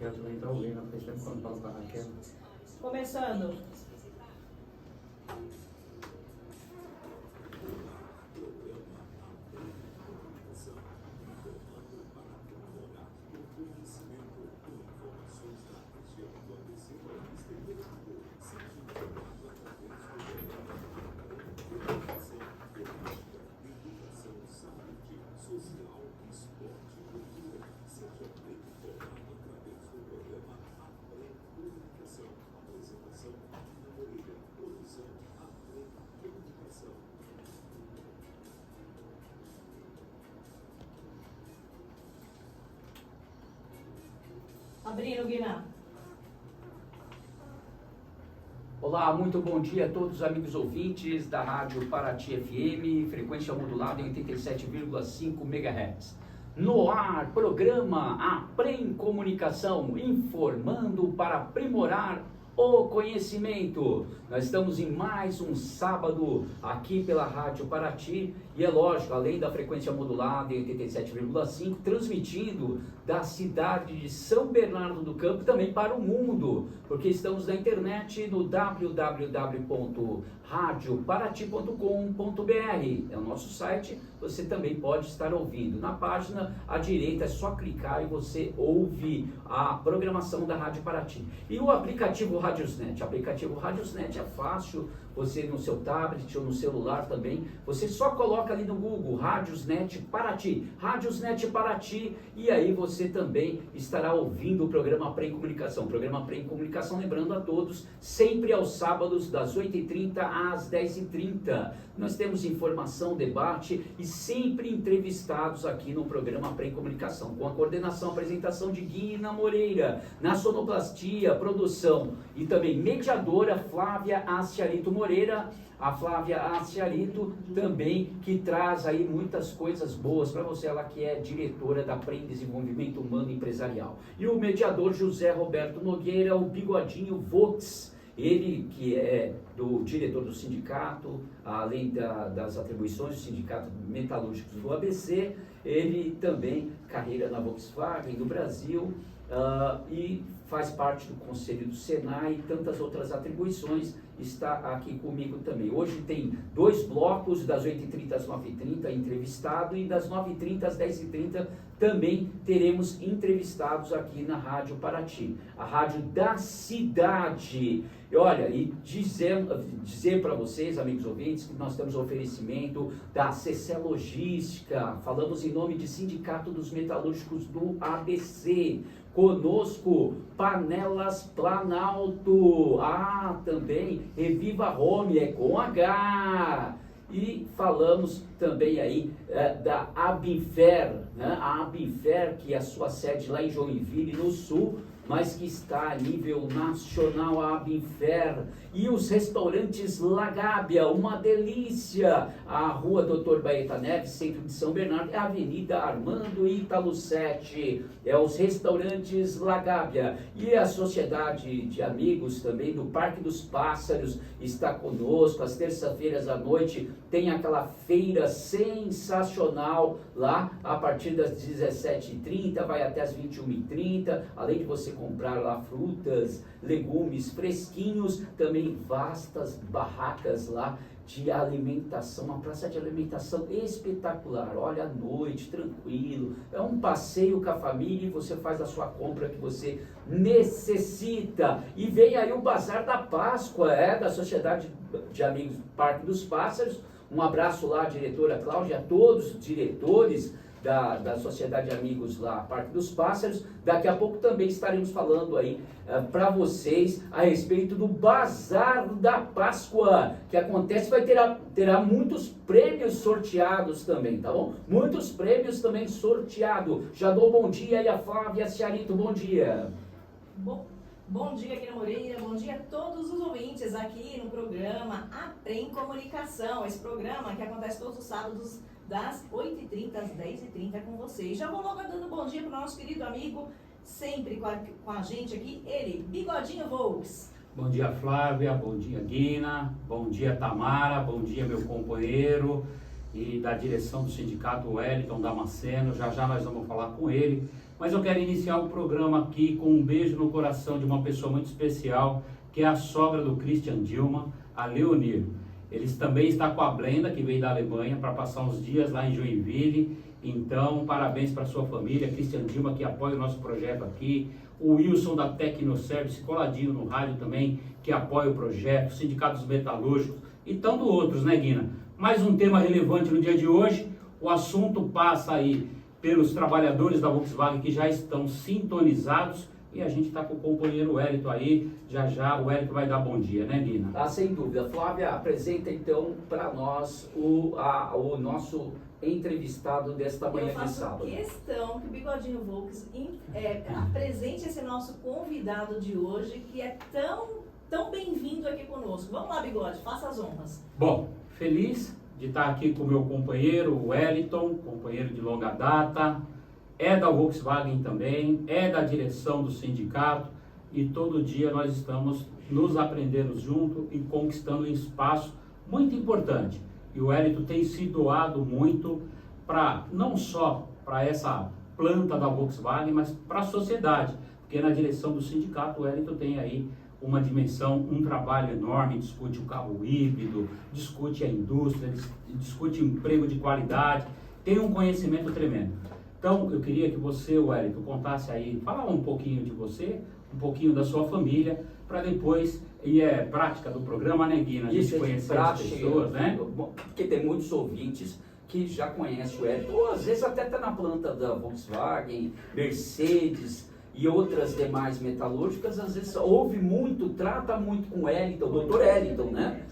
Raquel também está ouvindo, faz tempo que eu não falo com a Raquel. Começando. Abrindo, Guiná. Olá, muito bom dia a todos os amigos ouvintes da Rádio Paraty FM, frequência modulada em 87,5 MHz. No ar, programa Aprem Comunicação, informando para aprimorar o conhecimento. Nós estamos em mais um sábado aqui pela Rádio Paraty e é lógico, além da frequência modulada em 87,5, transmitindo da cidade de São Bernardo do Campo também para o mundo, porque estamos na internet no www.radioparati.com.br, é o nosso site, você também pode estar ouvindo. Na página à direita é só clicar e você ouve a programação da Rádio Paraty. E o aplicativo Radiosnet? O aplicativo Radiosnet é fácil, você no seu tablet ou no celular também, você só coloca ali no Google Radiosnet Paraty, Radiosnet Paraty, e aí você também estará ouvindo o programa Aprem Comunicação. O programa Aprem Comunicação, lembrando a todos, sempre aos sábados das 8h30 às 10h30. Nós temos informação, debate e sempre entrevistados aqui no programa Aprem Comunicação, com a coordenação, apresentação de Guina Moreira, na sonoplastia, produção e também mediadora Flávia Asciarito Moreira, a Flávia Asciarito também, que traz aí muitas coisas boas para você, ela que é diretora da Aprem Desenvolvimento Humano Empresarial. E o mediador José Roberto Nogueira, o Bigodinho Vox, ele que é do diretor do sindicato, além das atribuições do Sindicato Metalúrgicos do ABC, ele também carreira na Volkswagen do Brasil, e faz parte do Conselho do Senai e tantas outras atribuições, está aqui comigo também. Hoje tem 2 blocos, das 8h30 às 9h30 entrevistado, e das 9h30 às 10h30 também teremos entrevistados aqui na Rádio Paraty, a rádio da cidade. E olha, e dizer para vocês, amigos ouvintes, que nós temos oferecimento da CC Logística, falamos em nome de Sindicato dos Metalúrgicos do ABC, conosco Panelas Planalto, também Reviva Home, é com H, e falamos também aí da Abinfer, né? A Abinfer, que é a sua sede lá em Joinville, no Sul, mas que está a nível nacional, a Abinfer, e os restaurantes La Gábia, uma delícia, a rua Doutor Baeta Neves, centro de São Bernardo, é a Avenida Armando Ítalo 7, é os restaurantes La Gábia, e a Sociedade de Amigos também do Parque dos Pássaros está conosco, às terças-feiras à noite tem aquela feira sensacional lá, a partir das 17h30, vai até as 21h30, além de você comprar lá frutas, legumes fresquinhos, também vastas barracas lá de alimentação, uma praça de alimentação espetacular, olha, à noite, tranquilo, é um passeio com a família e você faz a sua compra que você necessita. E vem aí o Bazar da Páscoa, da Sociedade de Amigos Parque dos Pássaros. Um abraço lá, diretora Cláudia, a todos os diretores da Sociedade de Amigos lá, Parque dos Pássaros. Daqui a pouco também estaremos falando aí para vocês a respeito do Bazar da Páscoa, que acontece, terá muitos prêmios sorteados também, tá bom? Muitos prêmios também sorteados. Já dou bom dia aí a Flávia Asciarito, bom dia. Bom dia, Guina Moreira, bom dia a todos os ouvintes aqui no programa Aprem Comunicação, esse programa que acontece todos os sábados das 8h30 às 10h30 com vocês. Já vou logo dando bom dia para o nosso querido amigo, sempre com a gente aqui, ele, Bigodinho Volks. Bom dia, Flávia, bom dia, Guina, bom dia, Tamara, bom dia, meu companheiro, e da direção do sindicato Wellington Damasceno. Já nós vamos falar com ele Mas eu quero iniciar o programa aqui com um beijo no coração de uma pessoa muito especial, que é a sogra do Christian Dilma, a Leonir. Eles também estão com a Blenda, que veio da Alemanha, para passar uns dias lá em Joinville. Então, parabéns para sua família, Christian Dilma, que apoia o nosso projeto aqui, o Wilson da Tecnoservice, coladinho no rádio também, que apoia o projeto, sindicatos metalúrgicos e tanto outros, né, Guina? Mais um tema relevante no dia de hoje, o assunto passa aí pelos trabalhadores da Volkswagen que já estão sintonizados e a gente está com o companheiro Wellington aí, já o Wellington vai dar bom dia, né, Guina? Ah, sem dúvida. Flávia, apresenta então para nós o nosso entrevistado desta manhã Eu de faço sábado. questão que o Bigodinho Volks apresente esse nosso convidado de hoje, que é tão bem-vindo aqui conosco. Vamos lá, Bigode, faça as honras. Bom, feliz de estar aqui com o meu companheiro Wellington, companheiro de longa data, é da Volkswagen também, é da direção do sindicato e todo dia nós estamos nos aprendendo junto e conquistando um espaço muito importante. E o Wellington tem se doado muito para, não só para essa planta da Volkswagen, mas para a sociedade, porque na direção do sindicato o Wellington tem aí uma dimensão, um trabalho enorme, discute o carro híbrido, discute a indústria, discute emprego de qualidade, tem um conhecimento tremendo. Então, eu queria que você, Wellington, contasse aí, falar um pouquinho de você, um pouquinho da sua família, para depois, e é prática do programa, né, Guina? A gente conhecer as pessoas, né? Porque tem muitos ouvintes que já conhecem o Wellington, ou às vezes até está na planta da Volkswagen, Mercedes e outras demais metalúrgicas, às vezes ouve muito, trata muito com o Wellington, o Dr. Wellington, né?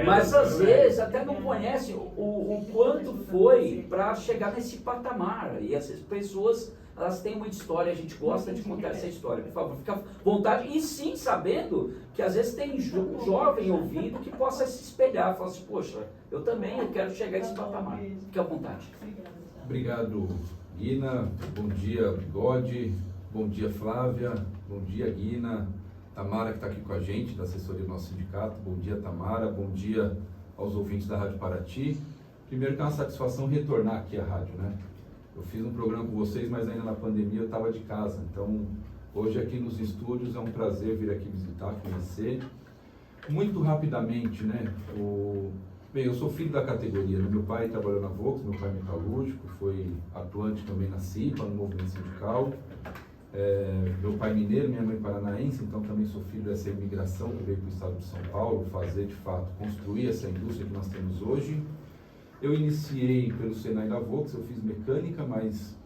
Mas às vezes até não conhece o quanto foi para chegar nesse patamar. E essas pessoas, elas têm uma história, a gente gosta de contar essa história. Por favor, fica à vontade. E sim, sabendo que às vezes tem um jovem ouvindo que possa se espelhar. Fala assim, poxa, eu quero chegar nesse patamar. Fique à vontade. Obrigado, Guina. Bom dia, Bigode. Bom dia, Flávia. Bom dia, Guina. Tamara, que está aqui com a gente, da assessoria do nosso sindicato. Bom dia, Tamara. Bom dia aos ouvintes da Rádio Paraty. Primeiro que é uma satisfação retornar aqui à rádio, né? Eu fiz um programa com vocês, mas ainda na pandemia eu estava de casa. Então, hoje aqui nos estúdios é um prazer vir aqui visitar, conhecer. Muito rapidamente, né? Bem, eu sou filho da categoria, né? Meu pai trabalhou na Volks, meu pai é metalúrgico, foi atuante também na CIPA, no movimento sindical. Meu pai mineiro, minha mãe paranaense, então também sou filho dessa imigração que veio para o estado de São Paulo fazer, de fato, construir essa indústria que nós temos hoje. Eu iniciei pelo Senai da Volks, eu fiz mecânica, mas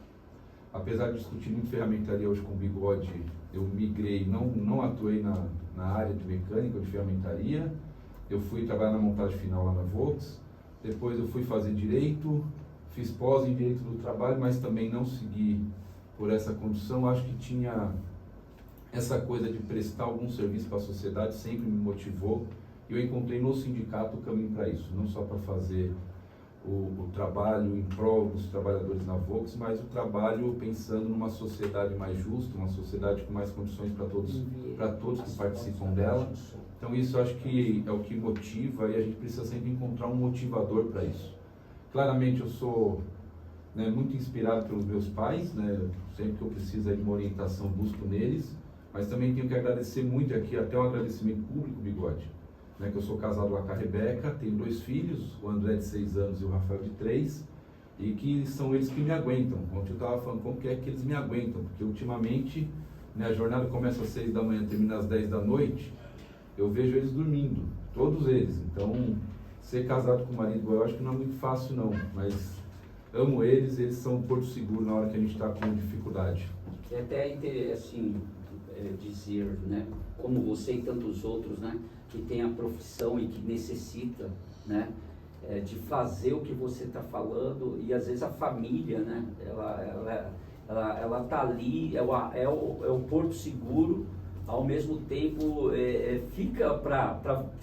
apesar de discutir muito ferramentaria hoje com o Bigode, eu migrei, não atuei na área de mecânica ou de ferramentaria. Eu fui trabalhar na montagem final lá na Volks, depois eu fui fazer direito, fiz pós em direito do trabalho, mas também não segui por essa condição. Acho que tinha essa coisa de prestar algum serviço para a sociedade, sempre me motivou, e eu encontrei no sindicato o caminho para isso, não só para fazer o trabalho em prol dos trabalhadores na Volks, mas o trabalho pensando numa sociedade mais justa, uma sociedade com mais condições para todos que participam dela. Então isso acho que é o que motiva, e a gente precisa sempre encontrar um motivador para isso. Claramente eu sou muito inspirado pelos meus pais, né? Sempre que eu preciso de uma orientação busco neles, mas também tenho que agradecer muito aqui, até um agradecimento público, Bigode, né? Que eu sou casado lá com a Rebeca, tenho 2 filhos, o André de 6 anos e o Rafael de 3, e que são eles que me aguentam. Ontem eu estava falando como que é que eles me aguentam, porque ultimamente, né, a jornada começa às 6 da manhã, termina às 10 da noite, eu vejo eles dormindo, todos eles. Então, ser casado com o marido, eu acho que não é muito fácil não, mas amo eles, eles são um porto seguro na hora que a gente está com dificuldade. É até assim, dizer, né, como você e tantos outros, né, que tem a profissão e que necessita, né, de fazer o que você está falando, e às vezes a família, né, ela tá ali, é o porto seguro, ao mesmo tempo fica para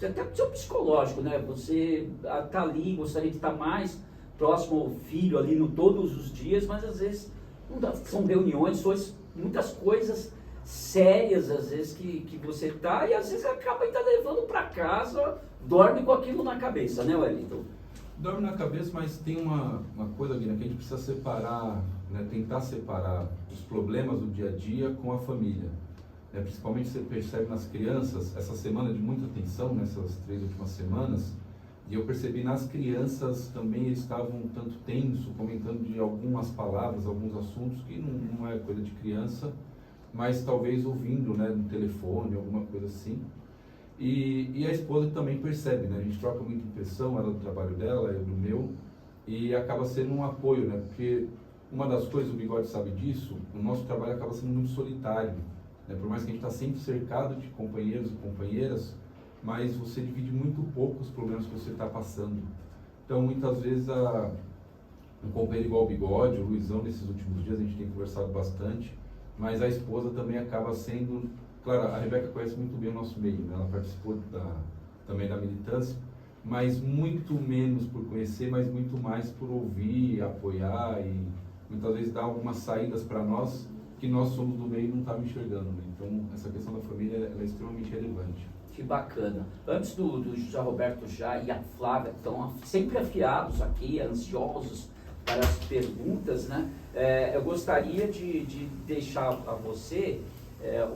até o seu psicológico, né, você tá ali, gostaria de estar mais próximo ao filho ali todos os dias, mas às vezes não dá, são reuniões, muitas coisas sérias às vezes que você tá, e às vezes acaba ainda levando para casa, dorme com aquilo na cabeça, né, Wellington? Dorme na cabeça, mas tem uma coisa, Guina, que a gente precisa separar, né, tentar separar os problemas do dia a dia com a família. Né? Principalmente você percebe nas crianças, essa semana de muita tensão, nessas 3 últimas semanas, e eu percebi nas crianças também eles estavam um tanto tenso, comentando de algumas palavras, alguns assuntos que não é coisa de criança, mas talvez ouvindo, né, no telefone, alguma coisa assim. E a esposa também percebe, né? A gente troca muita impressão, ela do trabalho dela, eu do meu, e acaba sendo um apoio, né? Porque uma das coisas, o Bigode sabe disso, o nosso trabalho acaba sendo muito solitário, né? Por mais que a gente está sempre cercado de companheiros e companheiras, mas você divide muito pouco os problemas que você está passando. Então, muitas vezes, um companheiro igual o Bigode, o Luizão, nesses últimos dias a gente tem conversado bastante, mas a esposa também acaba sendo... Claro, a Rebeca conhece muito bem o nosso meio, né? Ela participou também da militância, mas muito menos por conhecer, mas muito mais por ouvir, apoiar e muitas vezes dar algumas saídas para nós que nós somos do meio e não estamos enxergando. Né? Então, essa questão da família ela é extremamente relevante. Que bacana. Antes do José Roberto já e a Flávia, estão sempre afiados aqui, ansiosos para as perguntas, né? Eu gostaria de deixar a você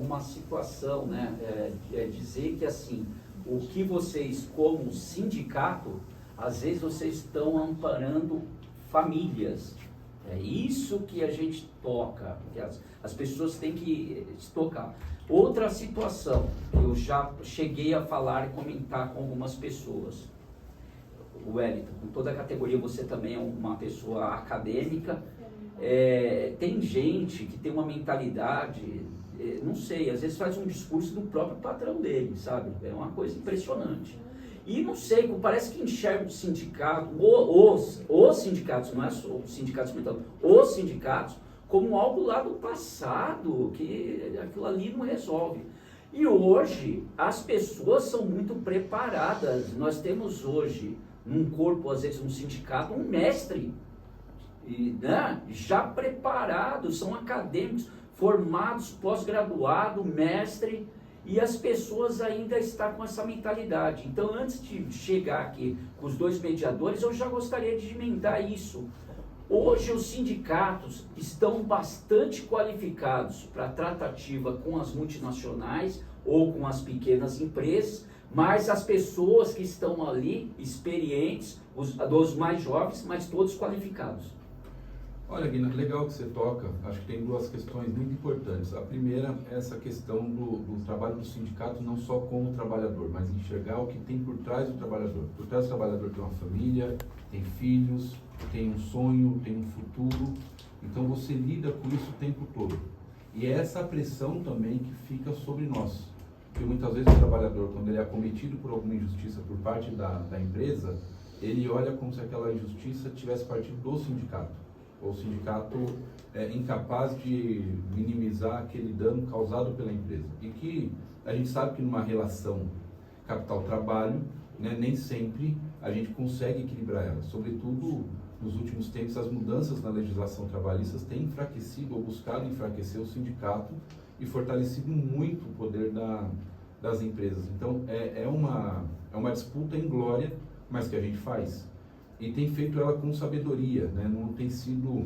uma situação, né? Dizer que, assim, o que vocês, como sindicato, às vezes vocês estão amparando famílias. É isso que a gente toca, que as pessoas têm que se tocar. Outra situação, que eu já cheguei a falar e comentar com algumas pessoas. O Wellington, com toda a categoria, você também é uma pessoa acadêmica. Tem gente que tem uma mentalidade, não sei, às vezes faz um discurso do próprio patrão dele, sabe? É uma coisa impressionante. E não sei, parece que enxerga o sindicato, os sindicatos, não é só os sindicatos mentales, os sindicatos, como algo lá do passado, que aquilo ali não resolve. E hoje, as pessoas são muito preparadas. Nós temos hoje, num corpo, às vezes, um sindicato, um mestre, né? Já preparado, são acadêmicos, formados, pós-graduado, mestre, e as pessoas ainda estão com essa mentalidade. Então, antes de chegar aqui com os 2 mediadores, eu já gostaria de emendar isso. Hoje, os sindicatos estão bastante qualificados para a tratativa com as multinacionais ou com as pequenas empresas, mas as pessoas que estão ali, experientes, dos mais jovens, mas todos qualificados. Olha, Guina, legal que você toca. Acho que tem 2 questões muito importantes. A primeira é essa questão do trabalho do sindicato, não só como trabalhador, mas enxergar o que tem por trás do trabalhador. Por trás do trabalhador tem uma família, tem filhos, tem um sonho, tem um futuro. Então você lida com isso o tempo todo. E é essa pressão também que fica sobre nós. Porque muitas vezes o trabalhador, quando ele é acometido por alguma injustiça por parte da empresa, ele olha como se aquela injustiça tivesse partido do sindicato. Ou o sindicato é incapaz de minimizar aquele dano causado pela empresa. E que a gente sabe que numa relação capital-trabalho, né, nem sempre a gente consegue equilibrar ela. Sobretudo, nos últimos tempos, as mudanças na legislação trabalhista têm enfraquecido ou buscado enfraquecer o sindicato e fortalecido muito o poder das empresas. Então, é uma disputa inglória, mas que a gente faz. E tem feito ela com sabedoria, né? Não tem sido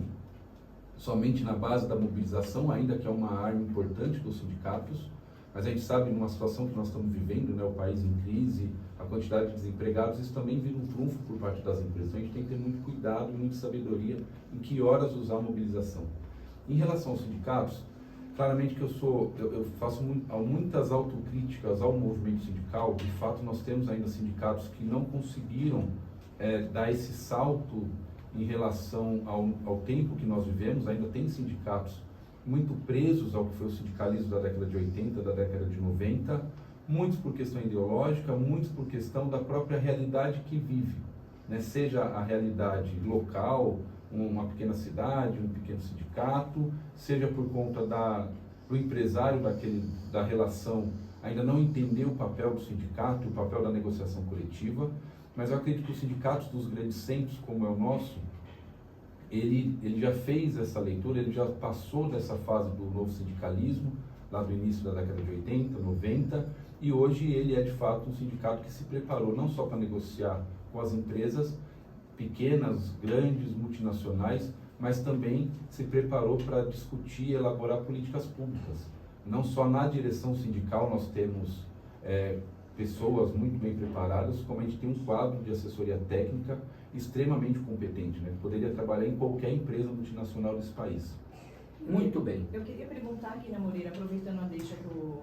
somente na base da mobilização, ainda que é uma arma importante dos sindicatos, mas a gente sabe, numa situação que nós estamos vivendo, né, o país em crise, a quantidade de desempregados, isso também vira um trunfo por parte das empresas. Então a gente tem que ter muito cuidado e muita sabedoria em que horas usar a mobilização. Em relação aos sindicatos, claramente que eu faço muitas autocríticas ao movimento sindical. De fato, nós temos ainda sindicatos que não conseguiram dar esse salto em relação ao tempo que nós vivemos. Ainda tem sindicatos muito presos ao que foi o sindicalismo da década de 80, da década de 90, muitos por questão ideológica, muitos por questão da própria realidade que vive, né? Seja a realidade local, uma pequena cidade, um pequeno sindicato, seja por conta do empresário da relação ainda não entender o papel do sindicato, o papel da negociação coletiva. Mas eu acredito que os sindicatos dos grandes centros, como é o nosso, ele já fez essa leitura, ele já passou dessa fase do novo sindicalismo, lá do início da década de 80, 90, e hoje ele é de fato um sindicato que se preparou não só para negociar com as empresas, pequenas, grandes, multinacionais, mas também se preparou para discutir e elaborar políticas públicas. Não só na direção sindical nós temos pessoas muito bem preparadas, como a gente tem um quadro de assessoria técnica extremamente competente, né? Poderia trabalhar em qualquer empresa multinacional desse país. Muito bem. Eu queria perguntar aqui na Moreira, aproveitando a deixa que o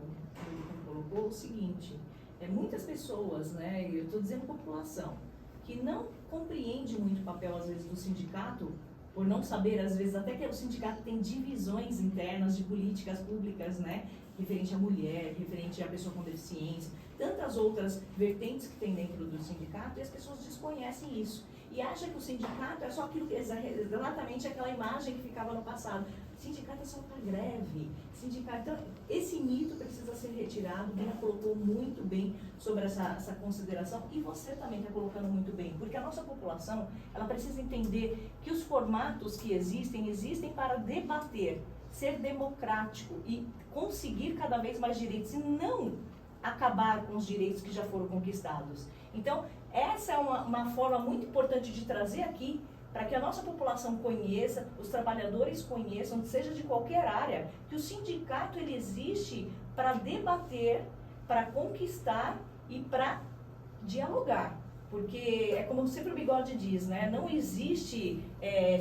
Wilton colocou, o seguinte, muitas pessoas, né, eu estou dizendo população, que não compreende muito o papel, às vezes, do sindicato, por não saber, às vezes, até que o sindicato tem divisões internas de políticas públicas, né, referente à mulher, referente à pessoa com deficiência, tantas outras vertentes que tem dentro do sindicato, e as pessoas desconhecem isso. E acham que o sindicato é só aquilo que exatamente aquela imagem que ficava no passado. Sindicato é só para greve. Sindicato, então, esse mito precisa ser retirado. Bina colocou muito bem sobre essa consideração, e você também está colocando muito bem, porque a nossa população, ela precisa entender que os formatos que existem para debater, ser democrático e conseguir cada vez mais direitos, e não acabar com os direitos que já foram conquistados. Então, essa é uma forma muito importante de trazer aqui, para que a nossa população conheça, os trabalhadores conheçam, seja de qualquer área, que o sindicato ele existe para debater, para conquistar e para dialogar. Porque é como sempre o Bigode diz, né? Não existe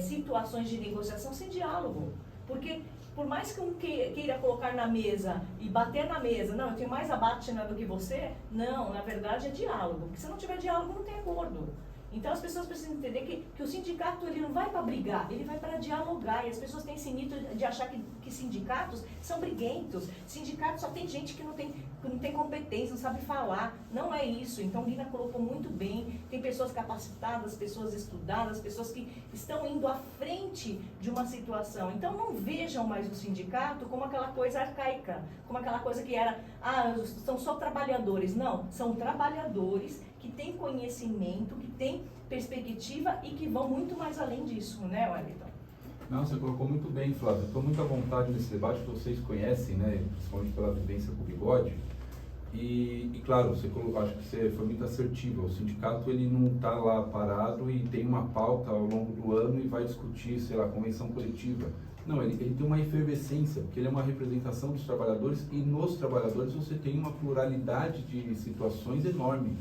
situações de negociação sem diálogo. Porque por mais que um queira colocar na mesa e bater na mesa, não, eu tenho mais abate do que você, não, na verdade é diálogo. Porque se não tiver diálogo, não tem acordo. Então as pessoas precisam entender que o sindicato ele não vai para brigar, ele vai para dialogar. E as pessoas têm esse mito de achar que sindicatos são briguentos. Sindicato só tem gente que não tem competência, não sabe falar. Não é isso. Então Lina colocou muito bem. Tem pessoas capacitadas, pessoas estudadas, pessoas que estão indo à frente de uma situação. Então não vejam mais o sindicato como aquela coisa arcaica, como aquela coisa que era, são só trabalhadores. Não, são trabalhadores que têm conhecimento, que têm perspectiva e que vão muito mais além disso, né, Wellington? Não, você colocou muito bem, Flávio. Estou muito à vontade nesse debate, que vocês conhecem, né, principalmente pela vivência com o Bigode. E claro, acho que você foi muito assertivo. O sindicato ele não está lá parado e tem uma pauta ao longo do ano e vai discutir, sei lá, convenção coletiva. Não, ele tem uma efervescência, porque ele é uma representação dos trabalhadores, e nos trabalhadores você tem uma pluralidade de situações enorme,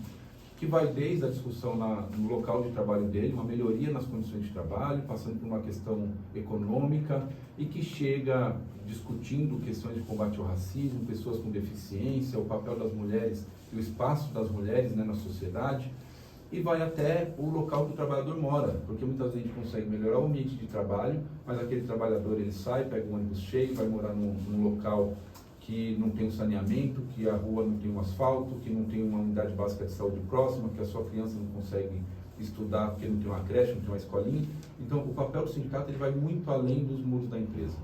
que vai desde a discussão no local de trabalho dele, uma melhoria nas condições de trabalho, passando por uma questão econômica, e que chega discutindo questões de combate ao racismo, pessoas com deficiência, o papel das mulheres e o espaço das mulheres, né, na sociedade, e vai até o local que o trabalhador mora, porque muitas vezes a gente consegue melhorar o ambiente de trabalho, mas aquele trabalhador ele sai, pega um ônibus cheio, vai morar num local que não tem um saneamento, que a rua não tem um asfalto, que não tem uma unidade básica de saúde próxima, que a sua criança não consegue estudar porque não tem uma creche, não tem uma escolinha. Então, o papel do sindicato ele vai muito além dos muros da empresa.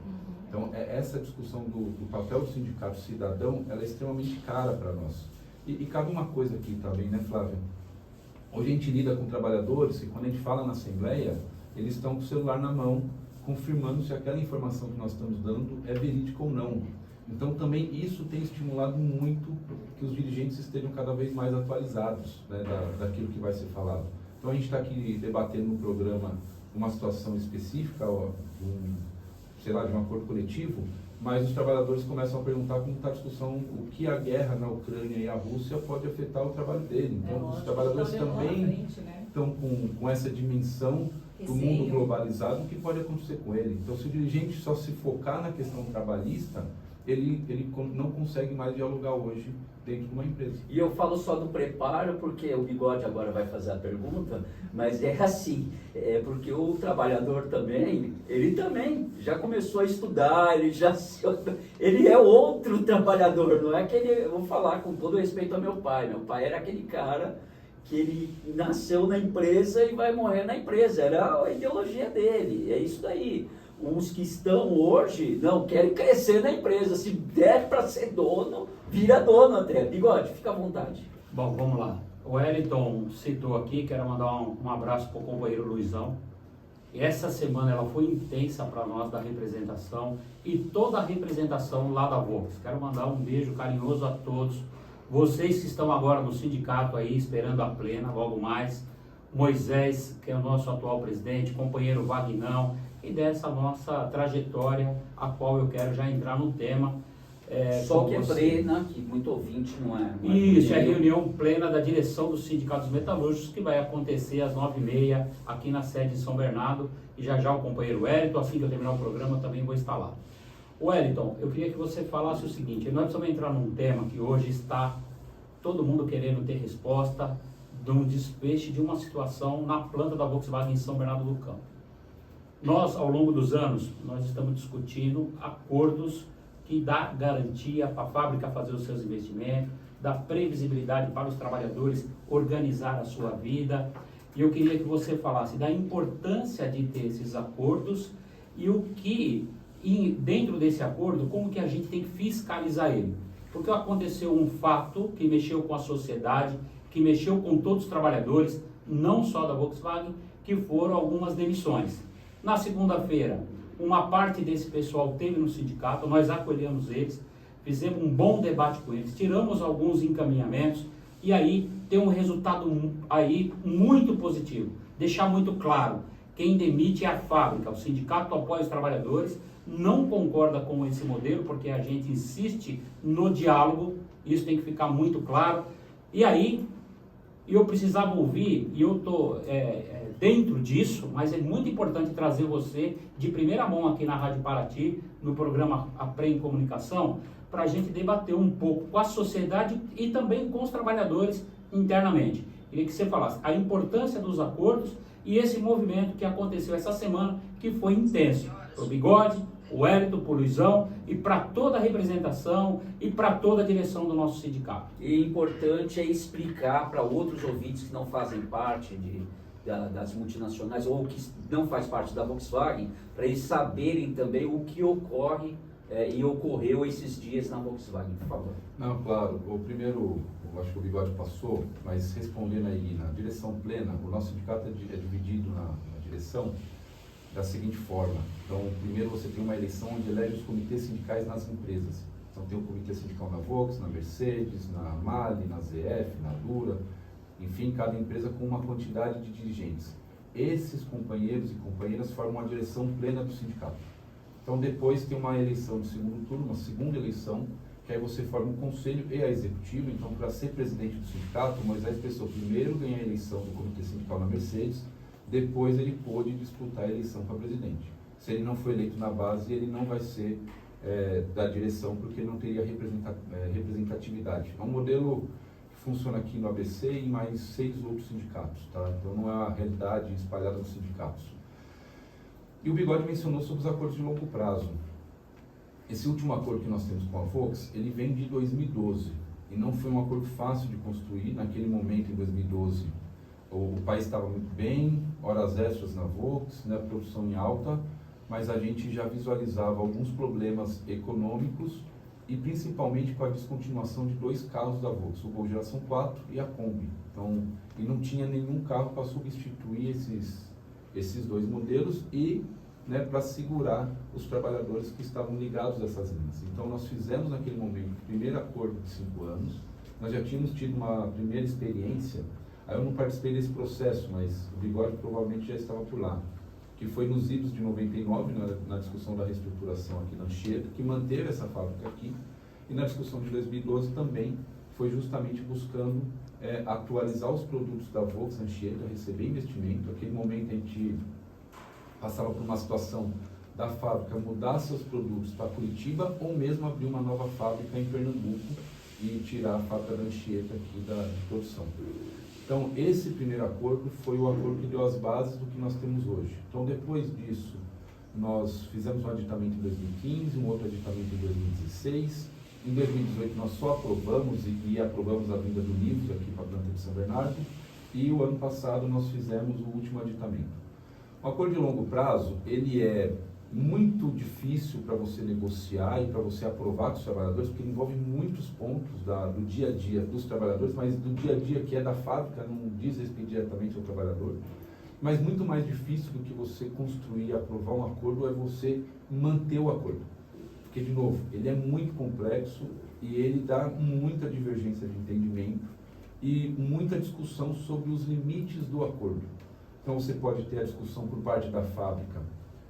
Então, essa discussão do papel do sindicato cidadão, ela é extremamente cara para nós. E cabe uma coisa aqui também, né, Flávia? Hoje a gente lida com trabalhadores que, quando a gente fala na Assembleia, eles estão com o celular na mão, confirmando se aquela informação que nós estamos dando é verídica ou não. Então, também isso tem estimulado muito que os dirigentes estejam cada vez mais atualizados, né, daquilo que vai ser falado. Então, a gente está aqui debatendo no programa uma situação específica, de um acordo coletivo, mas os trabalhadores começam a perguntar como está a discussão, o que a guerra na Ucrânia e a Rússia pode afetar o trabalho dele. Então, os trabalhadores também estão com essa dimensão do mundo globalizado, o que pode acontecer com ele. Então, se o dirigente só se focar na questão trabalhista, ele não consegue mais dialogar hoje dentro de uma empresa. E eu falo só do preparo, porque o Bigode agora vai fazer a pergunta, mas é assim, porque o trabalhador também, ele também já começou a estudar, ele é outro trabalhador, não é que eu vou falar com todo respeito ao meu pai era aquele cara que ele nasceu na empresa e vai morrer na empresa, era a ideologia dele, é isso daí. Uns que estão hoje, não, querem crescer na empresa. Se der para ser dono, vira dono até. Bigode, fica à vontade. Bom, vamos lá. O Wellington citou aqui, quero mandar um abraço para o companheiro Luizão. Essa semana ela foi intensa para nós da representação e toda a representação lá da Vox. Quero mandar um beijo carinhoso a todos. Vocês que estão agora no sindicato aí, esperando a plena, logo mais. Moisés, que é o nosso atual presidente, companheiro Vagnão, e dessa nossa trajetória, a qual eu quero já entrar no tema. Só que é você. plena, que muito ouvinte não é. Isso, é a reunião plena da direção dos sindicatos metalúrgicos, que vai acontecer às 9h30 aqui na sede de São Bernardo, e já o companheiro Wellington, assim que eu terminar o programa, eu também vou estar lá. Wellington, eu queria que você falasse o seguinte: nós precisamos entrar num tema que hoje está todo mundo querendo ter resposta de um desfecho de uma situação na planta da Volkswagen em São Bernardo do Campo. Nós, ao longo dos anos, nós estamos discutindo acordos que dá garantia para a fábrica fazer os seus investimentos, dá previsibilidade para os trabalhadores organizar a sua vida. E eu queria que você falasse da importância de ter esses acordos e o que, dentro desse acordo, como que a gente tem que fiscalizar ele. Porque aconteceu um fato que mexeu com a sociedade, que mexeu com todos os trabalhadores, não só da Volkswagen, que foram algumas demissões. Na segunda-feira, uma parte desse pessoal teve no sindicato, nós acolhemos eles, fizemos um bom debate com eles, tiramos alguns encaminhamentos e aí tem um resultado aí muito positivo. Deixar muito claro, quem demite é a fábrica, o sindicato apoia os trabalhadores, não concorda com esse modelo porque a gente insiste no diálogo, isso tem que ficar muito claro. E aí eu precisava ouvir, e eu estou dentro disso, mas é muito importante trazer você de primeira mão aqui na Rádio Paraty, no programa Aprem Comunicação, para a gente debater um pouco com a sociedade e também com os trabalhadores internamente. Queria que você falasse a importância dos acordos e esse movimento que aconteceu essa semana, que foi intenso. Para o Bigode, o Wellington, para o Luizão e para toda a representação e para toda a direção do nosso sindicato. E importante é explicar para outros ouvintes que não fazem parte das multinacionais ou que não faz parte da Volkswagen, para eles saberem também o que ocorre e ocorreu esses dias na Volkswagen, por favor. Não, claro. O primeiro, eu acho que o Bigode passou, mas respondendo aí na direção plena, o nosso sindicato é dividido na direção da seguinte forma. Então, primeiro você tem uma eleição onde elege os comitês sindicais nas empresas. Então tem o comitê sindical na Volks, na Mercedes, na Mali, na ZF, na Dura, enfim, cada empresa com uma quantidade de dirigentes. Esses companheiros e companheiras formam a direção plena do sindicato. Então depois tem uma eleição de segundo turno, uma segunda eleição, que aí você forma um conselho e a executiva. Então, para ser presidente do sindicato, o Moisés Pessoa primeiro ganha a eleição do comitê sindical na Mercedes, depois ele pôde disputar a eleição para presidente. Se ele não foi eleito na base, ele não vai ser da direção, porque não teria representatividade. É um modelo que funciona aqui no ABC e mais 6 outros sindicatos, tá? Então não é a realidade espalhada nos sindicatos. E o Bigode mencionou sobre os acordos de longo prazo. Esse último acordo que nós temos com a Volks, ele vem de 2012, e não foi um acordo fácil de construir. Naquele momento, em 2012, o país estava muito bem, horas extras na Volks, né, produção em alta, mas a gente já visualizava alguns problemas econômicos e principalmente com a descontinuação de 2 carros da Volks, o Gol Geração 4 e a Kombi. Então, e não tinha nenhum carro para substituir esses 2 modelos e, né, para segurar os trabalhadores que estavam ligados a essas linhas. Então, nós fizemos naquele momento o primeiro acordo de 5 anos, nós já tínhamos tido uma primeira experiência. Aí eu não participei desse processo, mas o Bigode provavelmente já estava por lá, que foi nos idos de 99, na discussão da reestruturação aqui na Anchieta, que manteve essa fábrica aqui, e na discussão de 2012 também foi justamente buscando atualizar os produtos da Volks Anchieta, receber investimento. Naquele momento a gente passava por uma situação da fábrica mudar seus produtos para Curitiba ou mesmo abrir uma nova fábrica em Pernambuco e tirar a fábrica da Anchieta aqui da produção. Então, esse primeiro acordo foi o acordo que deu as bases do que nós temos hoje. Então, depois disso, nós fizemos um aditamento em 2015, um outro aditamento em 2016. Em 2018, nós só aprovamos e aprovamos a vinda do Livros aqui para a planta de São Bernardo. E o ano passado, nós fizemos o último aditamento. O acordo de longo prazo, ele é muito difícil para você negociar e para você aprovar com os trabalhadores, porque ele envolve muitos pontos do dia a dia dos trabalhadores, mas do dia a dia que é da fábrica, não diz respeito diretamente ao trabalhador. Mas muito mais difícil do que você construir e aprovar um acordo é você manter o acordo. Porque, de novo, ele é muito complexo e ele dá muita divergência de entendimento. e muita discussão sobre os limites do acordo. Então você pode ter a discussão por parte da fábrica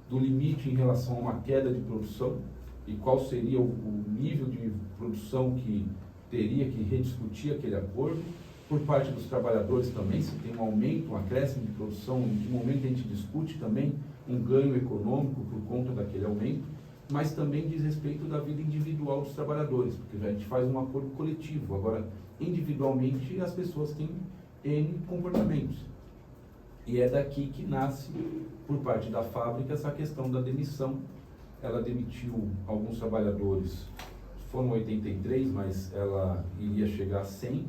do limite em relação a uma queda de produção e qual seria o nível de produção que teria que rediscutir aquele acordo. Por parte dos trabalhadores também, se tem um aumento, um acréscimo de produção, em que momento a gente discute também um ganho econômico por conta daquele aumento, mas também diz respeito da vida individual dos trabalhadores, porque a gente faz um acordo coletivo. Agora, individualmente, as pessoas têm N comportamentos. E é daqui que nasce, por parte da fábrica, essa questão da demissão. Ela demitiu alguns trabalhadores, foram 83, mas ela iria chegar a 100,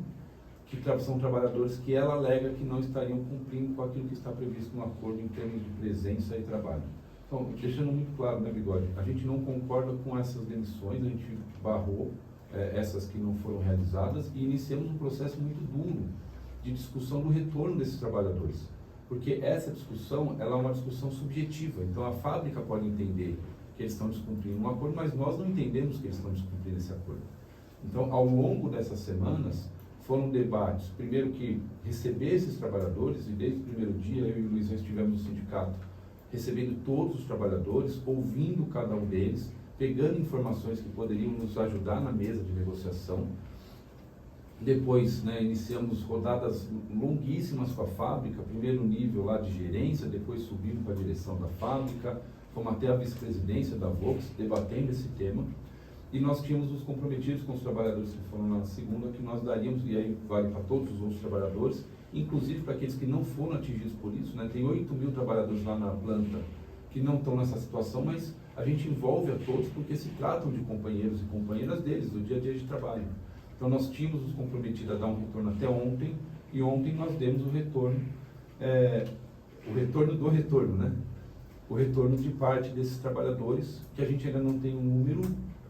que são trabalhadores que ela alega que não estariam cumprindo com aquilo que está previsto no acordo em termos de presença e trabalho. Então, deixando muito claro, né, Bigode, a gente não concorda com essas demissões, a gente barrou essas que não foram realizadas e iniciamos um processo muito duro de discussão do retorno desses trabalhadores. Porque essa discussão, ela é uma discussão subjetiva. Então, a fábrica pode entender que eles estão descumprindo um acordo, mas nós não entendemos que eles estão descumprindo esse acordo. Então, ao longo dessas semanas, foram debates, primeiro que receber esses trabalhadores, e desde o primeiro dia, eu e o Luiz estivemos no sindicato, recebendo todos os trabalhadores, ouvindo cada um deles, pegando informações que poderiam nos ajudar na mesa de negociação. Depois, iniciamos rodadas longuíssimas com a fábrica, primeiro nível lá de gerência, depois subimos para a direção da fábrica, fomos até a vice-presidência da Vox, debatendo esse tema. E nós tínhamos os comprometidos com os trabalhadores que foram na segunda, que nós daríamos, e aí vale para todos os outros trabalhadores, inclusive para aqueles que não foram atingidos por isso, Tem 8.000 trabalhadores lá na planta que não estão nessa situação, mas a gente envolve a todos porque se tratam de companheiros e companheiras deles, do dia a dia de trabalho. Então nós tínhamos os comprometidos a dar um retorno até ontem, e ontem nós demos o retorno do retorno, o retorno de parte desses trabalhadores, que a gente ainda não tem um número.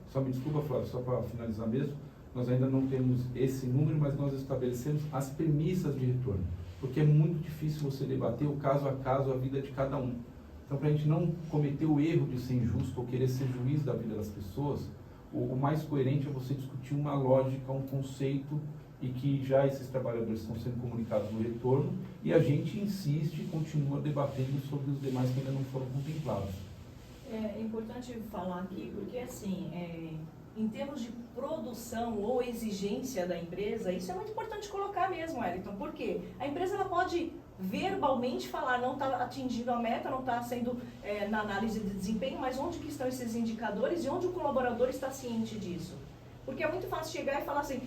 Só me desculpa, Flávio, só para finalizar mesmo, nós ainda não temos esse número, mas nós estabelecemos as premissas de retorno, porque é muito difícil você debater o caso a caso, a vida de cada um. Então, para a gente não cometer o erro de ser injusto ou querer ser juiz da vida das pessoas, o mais coerente é você discutir uma lógica, um conceito, e que já esses trabalhadores estão sendo comunicados no retorno, e a gente insiste e continua debatendo sobre os demais que ainda não foram contemplados. É importante falar aqui, porque assim, em termos de produção ou exigência da empresa, isso é muito importante colocar mesmo, Wellington, porque a empresa ela pode verbalmente falar, não está atingindo a meta, não está sendo na análise de desempenho, mas onde que estão esses indicadores e onde o colaborador está ciente disso? Porque é muito fácil chegar e falar assim,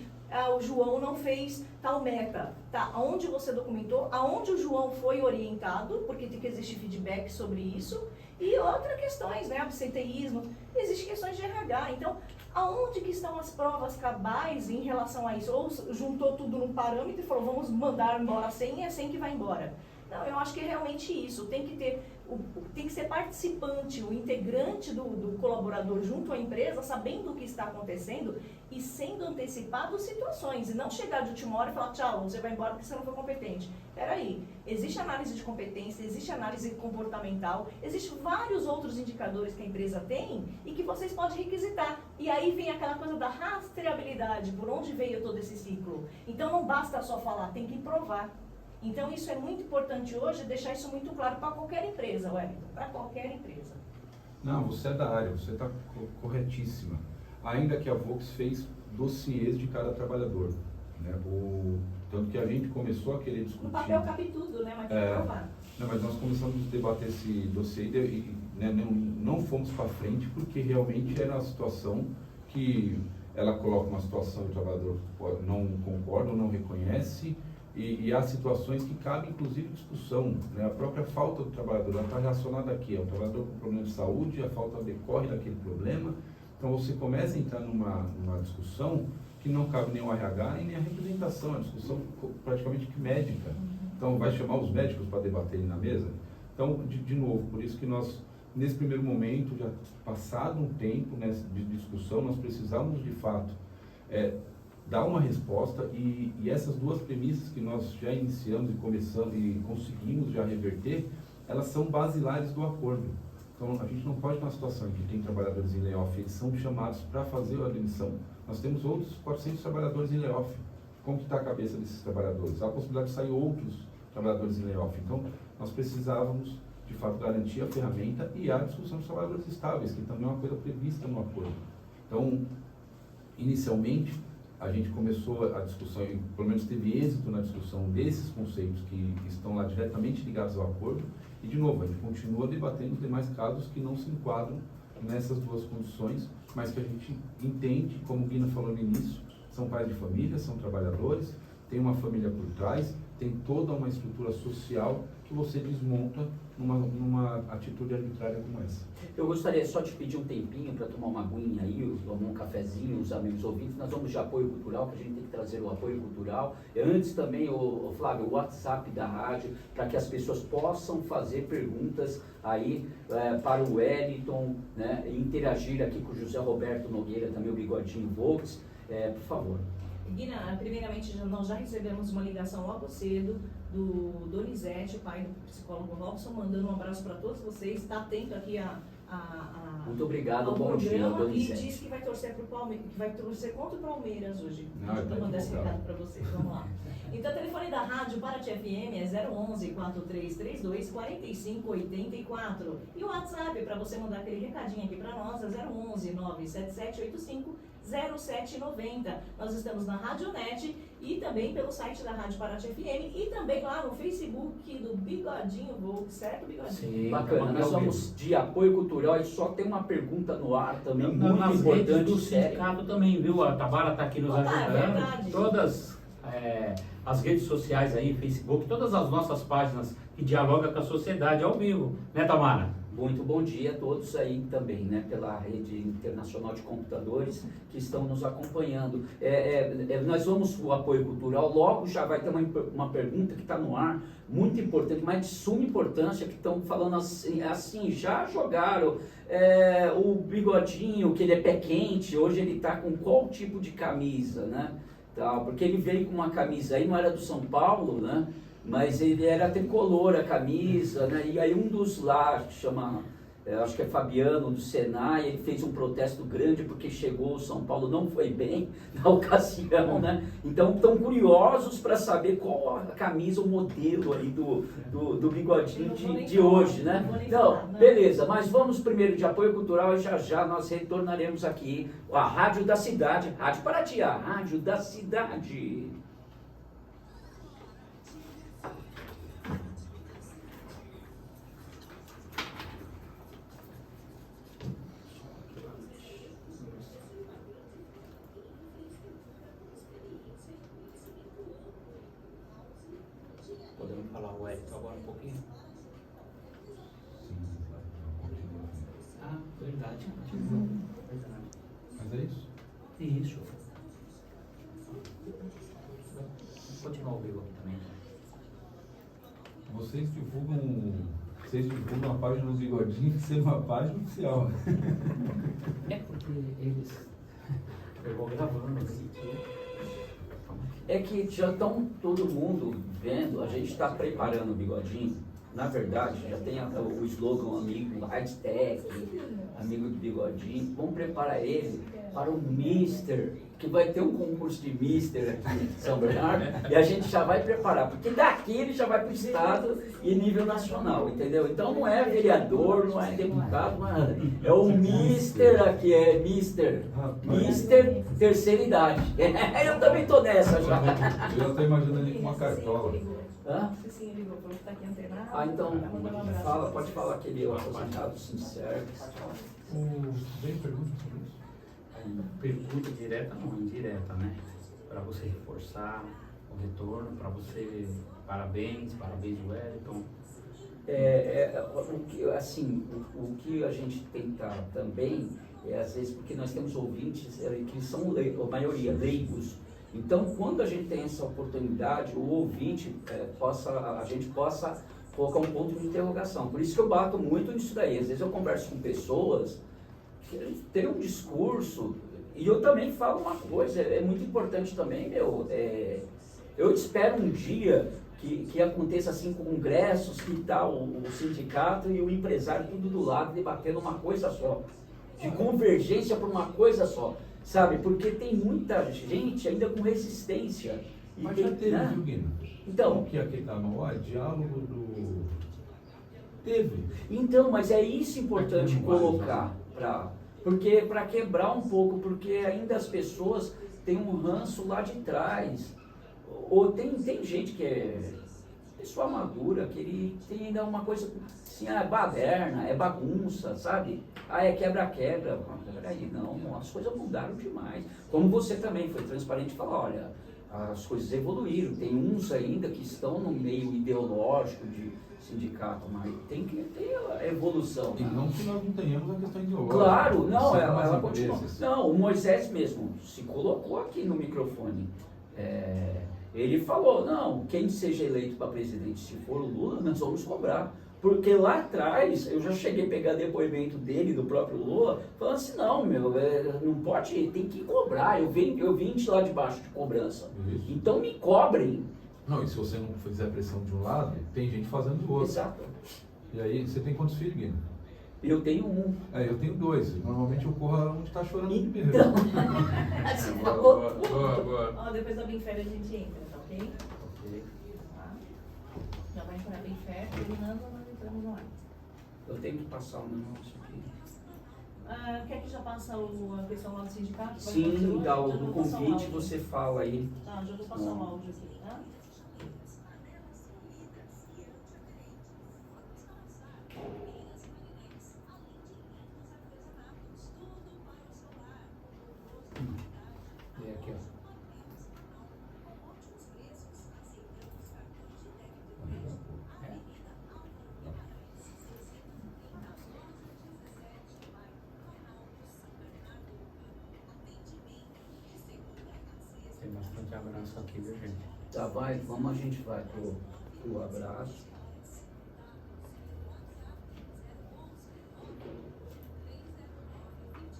o João não fez tal meta, tá? Aonde você documentou, aonde o João foi orientado, porque tem que existir feedback sobre isso, e outras questões, absenteísmo, existem questões de RH, então, aonde que estão as provas cabais em relação a isso? Ou juntou tudo num parâmetro e falou, vamos mandar embora 100 e é 100 que vai embora. Não, eu acho que é realmente isso, tem que ser participante, o integrante do colaborador junto à empresa, sabendo o que está acontecendo e sendo antecipado situações, e não chegar de última hora e falar, tchau, você vai embora porque você não foi competente. Peraí, existe análise de competência, existe análise comportamental, existem vários outros indicadores que a empresa tem e que vocês podem requisitar. E aí vem aquela coisa da rastreabilidade, por onde veio todo esse ciclo. Então não basta só falar, tem que provar. Então isso é muito importante hoje, deixar isso muito claro para qualquer empresa, Wellington, para qualquer empresa. Não, você é da área, você está corretíssima. Ainda que a Vox fez dossiês de cada trabalhador, tanto que a gente começou a querer discutir... No papel cabe tudo, mas tem que provar. Não, mas nós começamos a debater esse dossiê e não fomos para frente porque realmente era uma situação que ela coloca uma situação que o trabalhador não concorda ou não reconhece, e há situações que cabem inclusive discussão, a própria falta do trabalhador está relacionada aqui, o trabalhador com problema de saúde, a falta decorre daquele problema, então você começa a entrar numa discussão que não cabe nem o RH e nem a representação, é uma discussão praticamente médica, então vai chamar os médicos para debaterem na mesa. Então, de novo, por isso que nós, nesse primeiro momento, já passado um tempo de discussão, nós precisamos de fato dar uma resposta, e essas duas premissas que nós já iniciamos e começamos e conseguimos já reverter, elas são basilares do acordo. Então a gente não pode ter uma situação em que tem trabalhadores em layoff, eles são chamados para fazer a demissão. Nós temos outros 400 trabalhadores em layoff. como que está a cabeça desses trabalhadores? Há a possibilidade de sair outros trabalhadores em layoff. Então, nós precisávamos, de fato, garantir a ferramenta e a discussão dos trabalhadores estáveis, que também é uma coisa prevista no acordo. Então, inicialmente, a gente começou a discussão, e pelo menos teve êxito na discussão desses conceitos que estão lá diretamente ligados ao acordo, e, de novo, a gente continua debatendo os demais casos que não se enquadram nessas duas condições, mas que a gente entende, como o Guina falou no início, são pais de família, são trabalhadores, tem uma família por trás, tem toda uma estrutura social que você desmonta numa atitude arbitrária como essa. Eu gostaria só de pedir um tempinho para tomar uma aguinha aí, tomar um cafezinho, os amigos ouvintes. Nós vamos de apoio cultural, que a gente tem que trazer o apoio cultural. Antes também, Flávio, o WhatsApp da rádio, para que as pessoas possam fazer perguntas aí para o Wellington, né, e interagir aqui com o José Roberto Nogueira, também o Bigodinho Volks, por favor. Guina, primeiramente, nós já recebemos uma ligação logo cedo do Donizete, o pai do psicólogo Robson, mandando um abraço para todos vocês. Está atento aqui Muito obrigado, ao bom dia, programa e Donizete. diz que vai torcer pro Palmeiras, que vai torcer contra o Palmeiras hoje. Não, Deixa eu tá mandar esse empolgado. recado para vocês. Vamos lá. Então, o telefone da Rádio Paraty FM é 011-4332-4584. E o WhatsApp, para você mandar aquele recadinho aqui para nós, é 011-97785-0790. Nós estamos na Radionet e também pelo site da Rádio Paraty FM e também lá no Facebook do Bigodinho Volks, certo, Bigodinho? Sim, Bacana, nós vamos de apoio cultural e só tem uma pergunta no ar também, muito nas importante. redes do sério. sindicato também, viu? A Tabara está aqui nos Opa, é ajudando. verdade. Todas as redes sociais aí, Facebook, todas as nossas páginas que dialogam com a sociedade ao vivo, né, Tamara? Muito bom dia a todos aí também, né, pela rede internacional de computadores que estão nos acompanhando. Nós vamos para o apoio cultural, logo já vai ter uma pergunta que está no ar, muito importante, mas de suma importância, que estão falando assim, já jogaram o Bigodinho, que ele é pé quente, hoje ele está com qual tipo de camisa, né? Porque ele veio com uma camisa aí, não era do São Paulo, né? Mas ele era tricolor a camisa, né? E aí um dos lá, que chama, acho que é Fabiano, do Senai, ele fez um protesto grande porque chegou, o São Paulo não foi bem na ocasião, né? Então estão curiosos para saber qual a camisa, o modelo aí do Bigodinho de hoje, né? Não, beleza, mas vamos primeiro de apoio cultural e já nós retornaremos aqui a Rádio da Cidade, Rádio Paraty, a Rádio da Cidade. Podemos falar o Wellington agora um pouquinho? Ah, verdade. Verdade. Mas é isso. Isso. Vou continuar ao vivo aqui também. Vocês divulgam a página do Bigodinho ser uma página oficial. É porque eles... Eu vou gravando assim. É que já estão todo mundo vendo, a gente está preparando o Bigodinho. Na verdade, já tem o slogan amigo, hashtag, amigo do Bigodinho. Vamos preparar ele para o Mister, que vai ter um concurso de Mister aqui em São Bernardo, e a gente já vai preparar, porque daqui ele já vai para o estado e nível nacional, entendeu? Então não é vereador, não é deputado, não é nada. É o Mister aqui, é Mister terceira idade. Eu também tô nessa já. Eu já estou imaginando ele com uma cartola. Hã? Sim, ligou, falou que tá aqui antenado. Então, Vai mandar um abraço fala, pra pode você. falar aquele aposentado sincero. Tem perguntas sobre isso? Pergunta direta, não, indireta, né? Para você reforçar o retorno, para você, parabéns Wellington. O que a gente tenta também às vezes, porque nós temos ouvintes que são, a maioria, leigos. Então, quando a gente tem essa oportunidade, o ouvinte a gente possa colocar um ponto de interrogação. Por isso que eu bato muito nisso daí. Às vezes eu converso com pessoas que têm um discurso, e eu também falo uma coisa, é muito importante também, eu espero um dia que aconteça assim, congressos, que tal o sindicato e o empresário tudo do lado, debatendo uma coisa só, de convergência para uma coisa só. sabe? Porque tem muita gente ainda com resistência. E Mas tem, já teve, né? viu, Guina? Então, O que aqui tá Mauá? Diálogo do... Teve. Então, mas é isso importante Aqui não vai, colocar, porque para quebrar um pouco, porque ainda as pessoas têm um ranço lá de trás. Ou tem gente que é pessoa madura, que ele tem ainda uma coisa assim, é baderna, é bagunça, sabe? É quebra-quebra. Peraí, não, as coisas mudaram demais. Como você também foi transparente e falou, olha, as coisas evoluíram. Tem uns ainda que estão no meio ideológico de sindicato, mas tem que ter a evolução. E Né? não que nós não tenhamos a questão ideológica. Claro, não, São ela as continua. empresas. Não, o Moisés mesmo se colocou aqui no microfone. Ele falou, não, quem seja eleito para presidente, se for o Lula, nós vamos cobrar. Porque lá atrás, eu já cheguei a pegar depoimento dele, do próprio Lula, falando assim, não, não pode, tem que cobrar, eu vim de lá de baixo de cobrança. Isso. Então me cobrem. Não, e se você não fizer pressão de um lado, tem gente fazendo do outro. Exato. E aí, você tem quantos filhos, Guina? Eu tenho um. Eu tenho 2. Normalmente eu corro onde está chorando primeiro. Então, Assim, Boa, boa, boa. ó, depois da Binfer a gente entra, tá ok? Tá. Já vai entrar Binfer, terminando, nós entramos no ar. eu tenho que passar um negócio aqui. Quer que já passa a questão lá do sindicato? Vai Sim, fazer hoje? dá Já o vou passar o convite, áudio. você fala aí. Tá, já vou passar o áudio aqui, tá? E aqui, ó. Tem bastante abraço aqui, viu, gente? Tá, a gente vai pro abraço.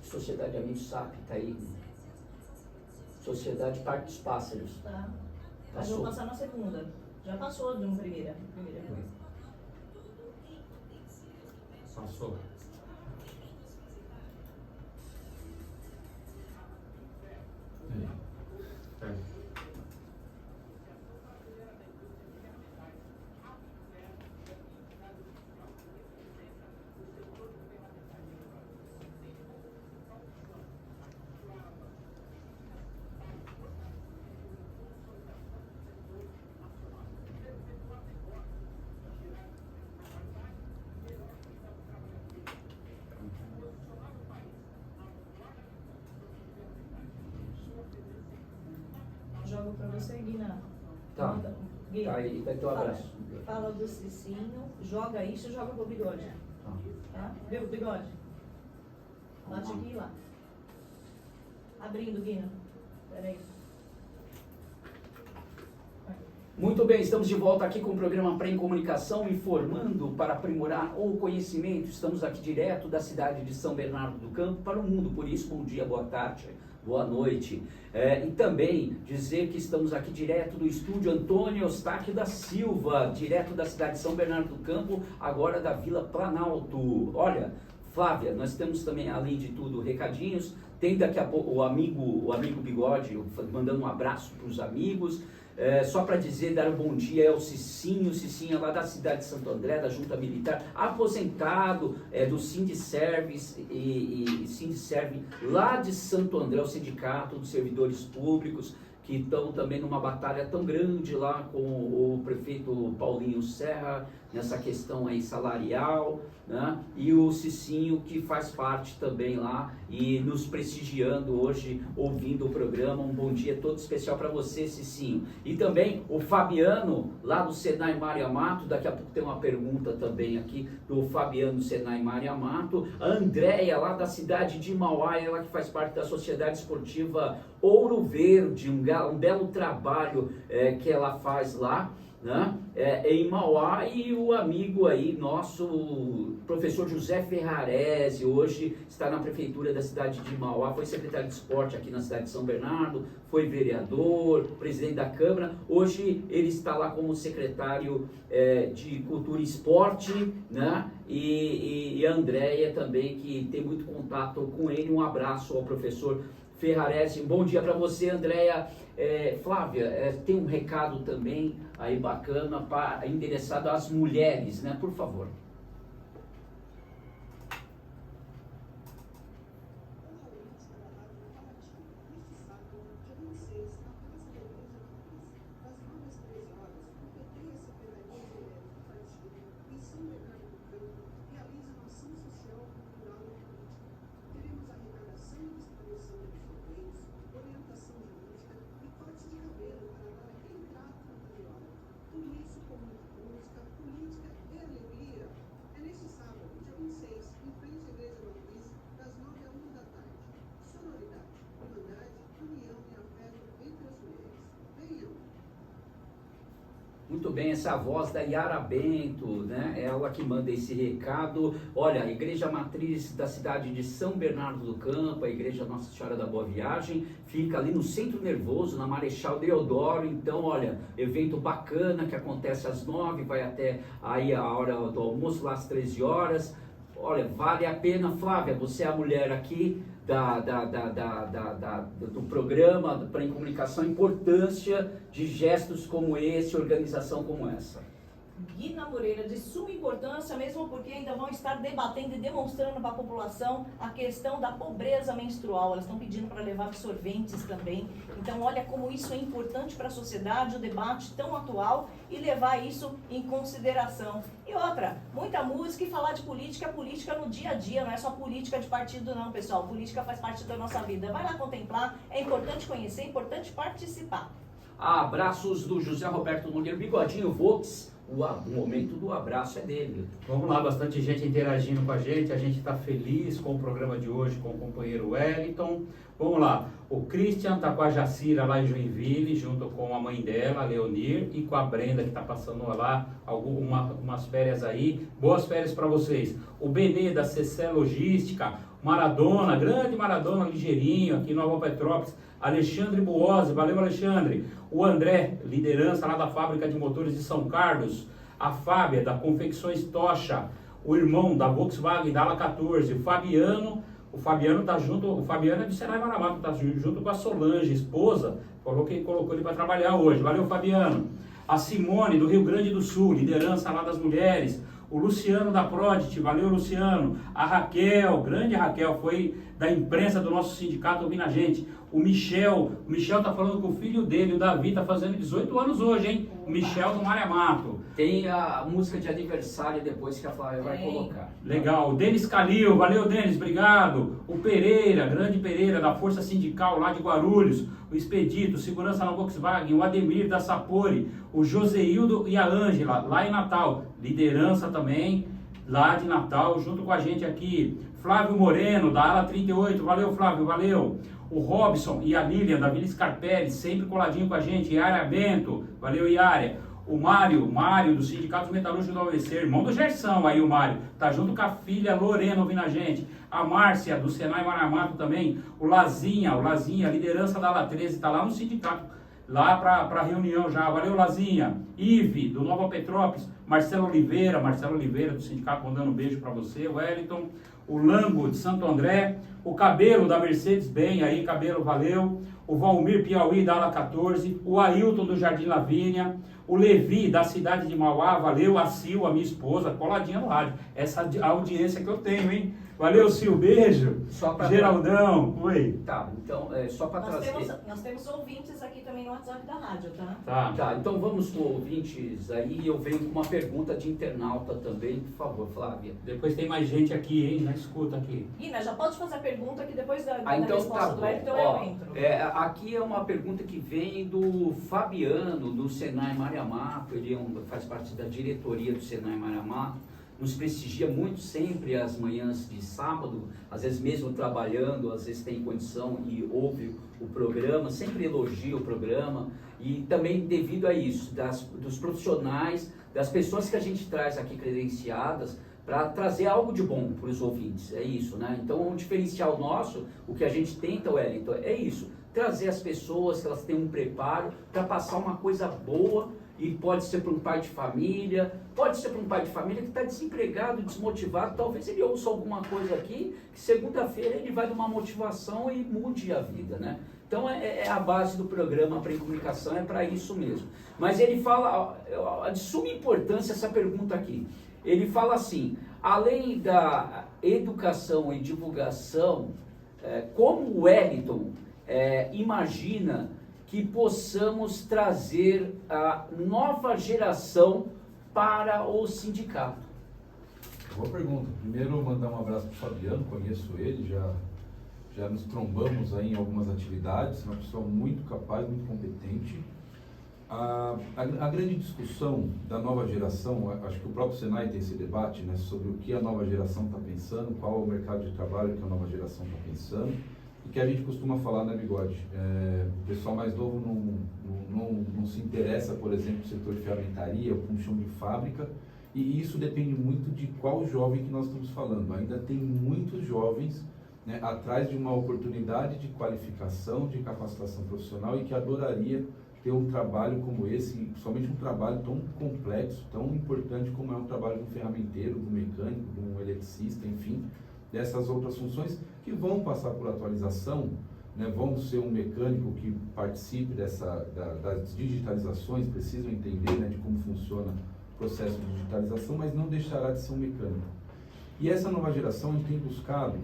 Sociedade Amigos SAP, tá aí. Sociedade Parque dos Pássaros. Tá. Mas eu vou passar na segunda. Já passou de uma primeira. Passou. É. Jogo pra você, Guina. Tá. Manda. Gui, Tá aí, vai ter o abraço. fala do Cicinho, joga isso e joga pro Bigode. Tá. Tá? Viu, Bigode? Bate aqui e lá. Abrindo, Guina. Peraí. Muito bem, estamos de volta aqui com o programa Prem Comunicação, informando para aprimorar o conhecimento. Estamos aqui direto da cidade de São Bernardo do Campo para o mundo, por isso, bom dia, boa tarde, boa noite. E também dizer que estamos aqui direto do estúdio Antônio Eustáquio da Silva, direto da cidade de São Bernardo do Campo, agora da Vila Planalto. Olha, Flávia, nós temos também, além de tudo, recadinhos. Tem daqui a pouco o amigo Bigode mandando um abraço para os amigos. Só para dizer, dar um bom dia é o Cicinho é lá da cidade de Santo André, da Junta Militar, aposentado do Sindiserve e Sindiserve lá de Santo André, o Sindicato dos Servidores Públicos, que estão também numa batalha tão grande lá com o prefeito Paulinho Serra, nessa questão aí salarial, né? E o Cicinho, que faz parte também lá e nos prestigiando hoje, ouvindo o programa. Um bom dia todo especial para você, Cicinho. E também o Fabiano, lá do Senai Maria Mato, daqui a pouco tem uma pergunta também aqui do Fabiano Senai Maria Mato. A Andréia, lá da cidade de Mauá, ela que faz parte da Sociedade Esportiva Ouro Verde, um belo trabalho que ela faz lá, né? Em Mauá. E o amigo aí nosso, professor José Ferrarese, hoje está na prefeitura da cidade de Mauá, foi secretário de esporte aqui na cidade de São Bernardo, foi vereador, presidente da Câmara, hoje ele está lá como secretário de Cultura e Esporte, né? E a Andréia também, que tem muito contato com ele. Um abraço ao professor Ferrarese. Bom dia para você, Andréia. Flávia, tem um recado também aí bacana endereçado às mulheres, né? Por favor. Muito bem, essa voz da Yara Bento, né? Ela que manda esse recado. Olha, a Igreja Matriz da cidade de São Bernardo do Campo, a Igreja Nossa Senhora da Boa Viagem, fica ali no Centro Nervoso, na Marechal Deodoro. Então, olha, evento bacana que acontece às 9, vai até aí a hora do almoço, lá às 13 horas. Olha, vale a pena. Flávia, você é a mulher aqui do programa para em comunicação, a importância de gestos como esse, organização como essa. Guina Moreira, de suma importância, mesmo porque ainda vão estar debatendo e demonstrando para a população a questão da pobreza menstrual. Elas estão pedindo para levar absorventes também. Então, olha como isso é importante para a sociedade, o debate tão atual, e levar isso em consideração. E outra, muita música e falar de política no dia a dia, não é só política de partido não, pessoal. Política faz parte da nossa vida. Vai lá contemplar, é importante conhecer, é importante participar. Abraços do José Roberto Monteiro, Bigodinho Vox. O momento do abraço é dele. Vamos lá, bastante gente interagindo com a gente está feliz com o programa de hoje, com o companheiro Wellington. Vamos lá, o Christian está com a Jacira lá em Joinville, junto com a mãe dela, a Leonir, e com a Brenda, que está passando lá umas férias aí. Boas férias para vocês. O Benê da CC Logística, Maradona, grande Maradona, ligeirinho, aqui em Nova Petrópolis. Alexandre Buozzi, valeu Alexandre. O André, liderança lá da fábrica de motores de São Carlos. A Fábia, da Confecções Tocha. O irmão da Volkswagen, da Ala 14. O Fabiano tá junto, o Fabiano é de Senai Maramato, tá junto com a Solange, esposa. Colocou ele para trabalhar hoje. Valeu, Fabiano. A Simone, do Rio Grande do Sul, liderança lá das mulheres. O Luciano da Prodit, valeu Luciano. A Raquel, grande Raquel, foi da imprensa do nosso sindicato ouvindo a gente. O Michel tá falando com o filho dele, o Davi, tá fazendo 18 anos hoje, hein? O Michel do Maramato. Tem a música de aniversário depois que a Flávia vai colocar. Legal. O Denis Calil, valeu Denis, obrigado. O Pereira, grande Pereira, da Força Sindical lá de Guarulhos. O Expedito, segurança na Volkswagen. O Ademir da Sapori. O Joseildo e a Ângela, lá em Natal. Liderança também, lá de Natal, junto com a gente aqui. Flávio Moreno, da Ala 38. Valeu, Flávio, valeu. O Robson e a Lilian, da Vila Scarpelli, sempre coladinho com a gente. Yara Bento, valeu Yara. O Mário, do Sindicato Metalúrgico do ABC, irmão do Gersão aí o Mário, tá junto com a filha Lorena ouvindo a gente. A Márcia, do Senai Maramato também. O Lazinha, liderança da Ala 13, tá lá no sindicato, lá pra reunião já. Valeu Lazinha. Ive, do Nova Petrópolis. Marcelo Oliveira, do Sindicato, mandando um beijo pra você. Wellington. O Lango, de Santo André. O Cabelo, da Mercedes-Benz, aí Cabelo, valeu. O Valmir Piauí, da Ala 14. O Ailton, do Jardim Lavínia. O Levi, da cidade de Mauá, valeu. A Sil, a minha esposa, coladinha no rádio. Essa audiência que eu tenho, hein? Valeu, Sil, beijo. Geraldão, oi. Tá, então, só para trazer... Nós temos ouvintes aqui também no WhatsApp da rádio, tá? Tá, então vamos com ouvintes aí. Eu venho com uma pergunta de internauta também, por favor, Flávia. Depois tem mais gente aqui, hein? Na escuta aqui. Guina, já pode fazer a pergunta que depois da então, resposta do Wellington eu entro. Aqui é uma pergunta que vem do Fabiano, do Senai Maramato. Ele faz parte da diretoria do Senai Maramato. Nos prestigia muito sempre às manhãs de sábado, às vezes mesmo trabalhando, às vezes tem condição e ouve o programa, sempre elogia o programa, e também devido a isso, dos profissionais, das pessoas que a gente traz aqui credenciadas, para trazer algo de bom para os ouvintes, é isso, né? Então, um diferencial nosso, o que a gente tenta, Wellington, é isso, trazer as pessoas, que elas tenham um preparo para passar uma coisa boa e pode ser para um pai de família, pode ser para um pai de família que está desempregado, desmotivado, talvez ele ouça alguma coisa aqui, que segunda-feira ele vai dar uma motivação e mude a vida, né? Então é a base do programa Aprem Comunicação, é para isso mesmo. Mas ele fala, de suma importância essa pergunta aqui, ele fala assim, além da educação e divulgação, como o Wellington imagina que possamos trazer a nova geração para o sindicato? Boa pergunta. Primeiro, mandar um abraço para o Fabiano, conheço ele, já nos trombamos aí em algumas atividades, uma pessoa muito capaz, muito competente. A grande discussão da nova geração, acho que o próprio Senai tem esse debate, né, sobre o que a nova geração está pensando, qual é o mercado de trabalho que a nova geração está pensando, e que a gente costuma falar, né, Bigode? O pessoal mais novo não se interessa, por exemplo, no setor de ferramentaria ou com chão de fábrica, e isso depende muito de qual jovem que nós estamos falando. Ainda tem muitos jovens, né, atrás de uma oportunidade de qualificação, de capacitação profissional e que adoraria ter um trabalho como esse, somente um trabalho tão complexo, tão importante como é um trabalho de um ferramenteiro, de um mecânico, de um eletricista, enfim, dessas outras funções que vão passar por atualização, né, vão ser um mecânico que participe das digitalizações, precisam entender, né, de como funciona o processo de digitalização, mas não deixará de ser um mecânico. E essa nova geração tem buscado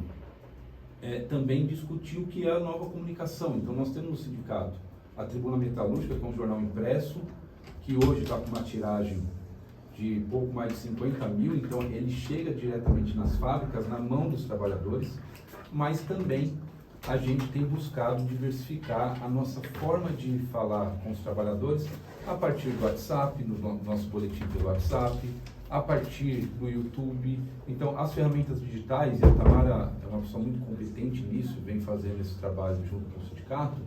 também discutir o que é a nova comunicação. Então nós temos no sindicato a Tribuna Metalúrgica, que é um jornal impresso, que hoje está com uma tiragem de pouco mais de 50 mil, então ele chega diretamente nas fábricas, na mão dos trabalhadores, mas também a gente tem buscado diversificar a nossa forma de falar com os trabalhadores a partir do WhatsApp, no nosso boletim pelo WhatsApp, a partir do YouTube. Então, as ferramentas digitais, e a Tamara é uma pessoa muito competente nisso, vem fazendo esse trabalho junto com o sindicato,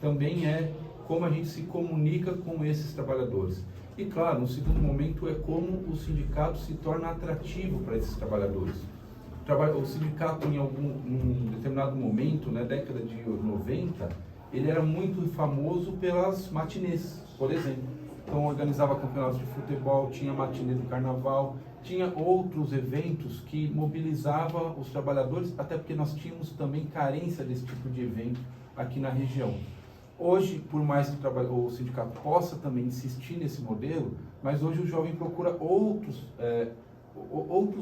também é como a gente se comunica com esses trabalhadores. E claro, no segundo momento é como o sindicato se torna atrativo para esses trabalhadores. O sindicato em determinado momento, na década de 90, ele era muito famoso pelas matinês, por exemplo. Então organizava campeonatos de futebol, tinha matinê do carnaval, tinha outros eventos que mobilizavam os trabalhadores, até porque nós tínhamos também carência desse tipo de evento aqui na região. Hoje, por mais que o sindicato possa também insistir nesse modelo, mas hoje o jovem procura outros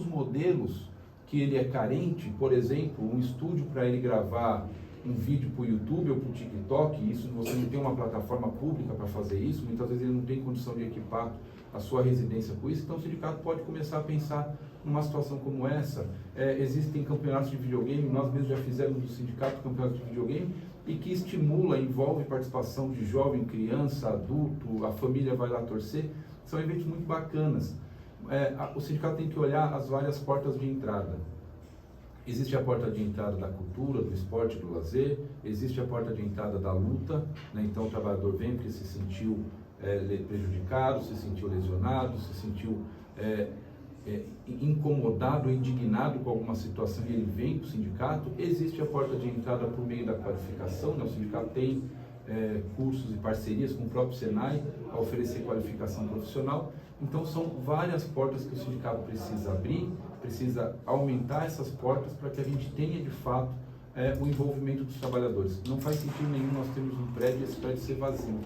modelos que ele é carente, por exemplo, um estúdio para ele gravar um vídeo para o YouTube ou para o TikTok, isso você não tem uma plataforma pública para fazer isso, muitas vezes ele não tem condição de equipar a sua residência com isso, então o sindicato pode começar a pensar numa situação como essa. Existem campeonatos de videogame, nós mesmos já fizemos do sindicato campeonatos de videogame, e que estimula, envolve participação de jovem, criança, adulto, a família vai lá torcer, são eventos muito bacanas. O sindicato tem que olhar as várias portas de entrada. Existe a porta de entrada da cultura, do esporte, do lazer, existe a porta de entrada da luta, né? Então o trabalhador vem porque se sentiu prejudicado, se sentiu lesionado, se sentiu incomodado, indignado com alguma situação e ele vem para o sindicato. Existe a porta de entrada por meio da qualificação, né? O sindicato tem cursos e parcerias com o próprio Senai a oferecer qualificação profissional. Então são várias portas que o sindicato precisa abrir, precisa aumentar essas portas para que a gente tenha de fato o envolvimento dos trabalhadores. Não faz sentido nenhum nós termos um prédio e esse prédio ser vazio.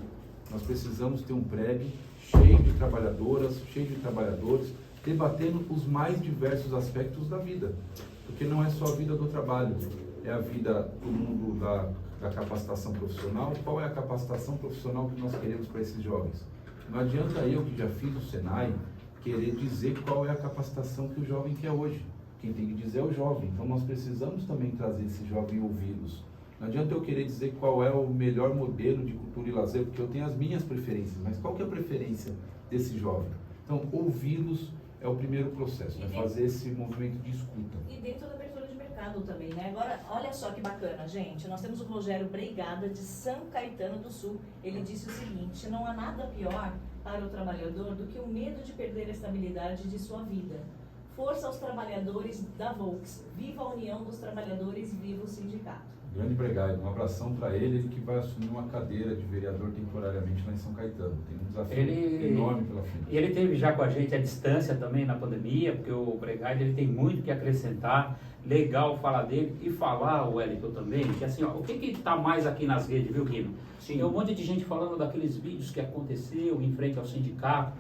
Nós precisamos ter um prédio cheio de trabalhadoras, cheio de trabalhadores, debatendo os mais diversos aspectos da vida, porque não é só a vida do trabalho, é a vida do mundo da capacitação profissional. Qual é a capacitação profissional que nós queremos para esses jovens? Não adianta eu, que já fiz o Senai, querer dizer qual é a capacitação que o jovem quer hoje. Quem tem que dizer é o jovem. Então nós precisamos também trazer esse jovem e ouvi-los. Não adianta eu querer dizer qual é o melhor modelo de cultura e lazer, porque eu tenho as minhas preferências, mas qual que é a preferência desse jovem? Então, ouvi-los é o primeiro processo, fazer esse movimento de escuta. E dentro da abertura de mercado também, né? Agora, olha só que bacana, gente. Nós temos o Rogério Breigada, de São Caetano do Sul. Ele disse o seguinte: não há nada pior para o trabalhador do que o medo de perder a estabilidade de sua vida. Força aos trabalhadores da Volks. Viva a união dos trabalhadores, viva o sindicato. Grande Bregai, um abração para ele que vai assumir uma cadeira de vereador temporariamente lá em São Caetano. Tem um desafio enorme pela frente. E ele esteve já com a gente à distância também na pandemia, porque o Bregai ele tem muito que acrescentar. Legal falar dele e falar, o Wellington também, que assim, ó, o que está mais aqui nas redes, viu, Guino? Tem um monte de gente falando daqueles vídeos que aconteceu em frente ao sindicato,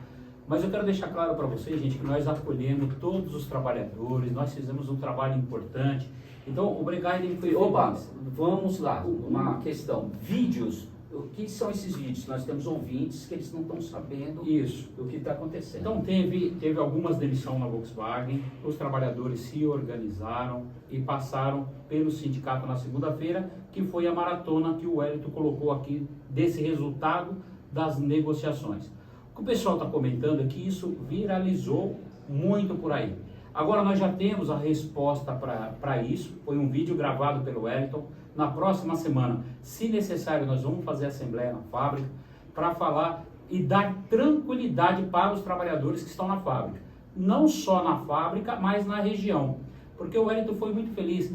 mas eu quero deixar claro para vocês, gente, que nós acolhemos todos os trabalhadores, nós fizemos um trabalho importante. Então, o Bregai ele foi... Opa, vamos lá, uma questão. Vídeos, o que são esses vídeos? Nós temos ouvintes que eles não estão sabendo Isso. do que está acontecendo. Então teve algumas demissões na Volkswagen, os trabalhadores se organizaram e passaram pelo sindicato na segunda-feira, que foi a maratona que o Wellington colocou aqui desse resultado das negociações. O que o pessoal está comentando é que isso viralizou muito por aí. Agora nós já temos a resposta para isso, foi um vídeo gravado pelo Wellington. Na próxima semana, se necessário, nós vamos fazer assembleia na fábrica para falar e dar tranquilidade para os trabalhadores que estão na fábrica. Não só na fábrica, mas na região. Porque o Wellington foi muito feliz.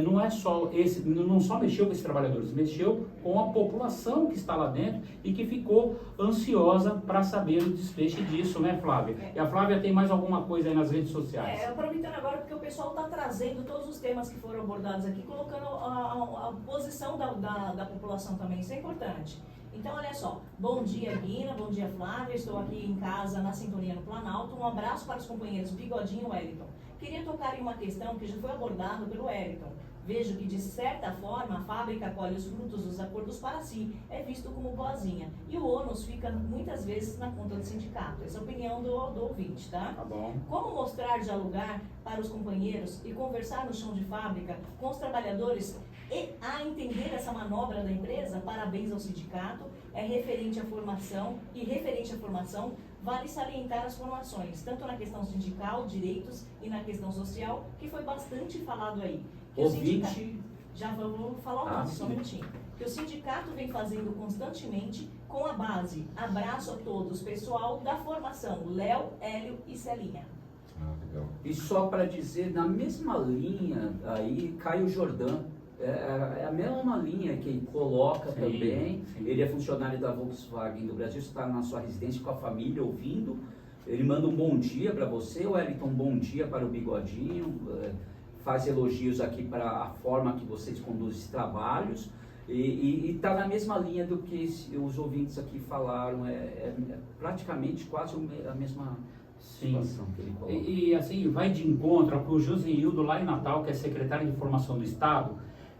Não só mexeu com esses trabalhadores, mexeu com a população que está lá dentro e que ficou ansiosa para saber o desfecho disso, né, Flávia? E a Flávia tem mais alguma coisa aí nas redes sociais? Aproveitando agora, porque o pessoal está trazendo todos os temas que foram abordados aqui, colocando a posição da população também, isso é importante. Então, olha só, bom dia, Guina, bom dia, Flávia, estou aqui em casa, na sintonia no Planalto, um abraço para os companheiros Bigodinho e Wellington. Queria tocar em uma questão que já foi abordada pelo Wellington. Vejo que, de certa forma, a fábrica colhe os frutos dos acordos para si, é visto como boazinha. E o ônus fica, muitas vezes, na conta do sindicato. Essa é a opinião do ouvinte, tá? Tá bom. Como mostrar, dialogar para os companheiros e conversar no chão de fábrica com os trabalhadores e a entender essa manobra da empresa? Parabéns ao sindicato, é referente à formação e referente à formação, vale salientar as formações, tanto na questão sindical, direitos e na questão social, que foi bastante falado aí. Ouvinte... Já vamos falar um só um minutinho. Que o sindicato vem fazendo constantemente com a base. Abraço a todos, pessoal da formação, Léo, Hélio e Celinha. Legal. E só para dizer, na mesma linha, aí Caio Jordan, é a mesma linha que ele coloca também. Sim. Ele é funcionário da Volkswagen do Brasil, está na sua residência com a família ouvindo. Ele manda um bom dia para você, Wellington, um bom dia para o Bigodinho, faz elogios aqui para a forma que vocês conduzem os trabalhos. E está na mesma linha do que os ouvintes aqui falaram, praticamente quase a mesma situação que ele coloca. E assim, vai de encontro para o Josenildo lá em Natal, que é secretário de Formação do Estado,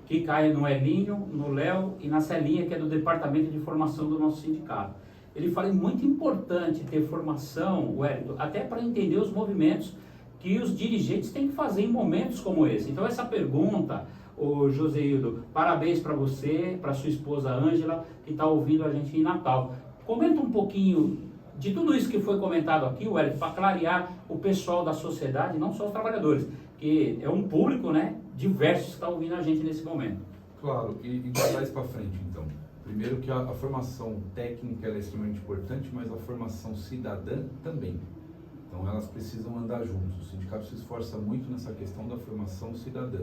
que cai no Elinho, no Léo e na Celinha, que é do Departamento de Formação do nosso sindicato. Ele fala, é muito importante ter formação, Wellington, até para entender os movimentos que os dirigentes têm que fazer em momentos como esse. Então essa pergunta, ô Joseildo, parabéns para você, para sua esposa Ângela, que está ouvindo a gente em Natal. Comenta um pouquinho de tudo isso que foi comentado aqui, Wellington, para clarear o pessoal da sociedade, não só os trabalhadores, que é um público, né, diverso que está ouvindo a gente nesse momento. Claro, e mais para frente então. Primeiro que a formação técnica é extremamente importante, mas a formação cidadã também. Então elas precisam andar juntos. O sindicato se esforça muito nessa questão da formação cidadã.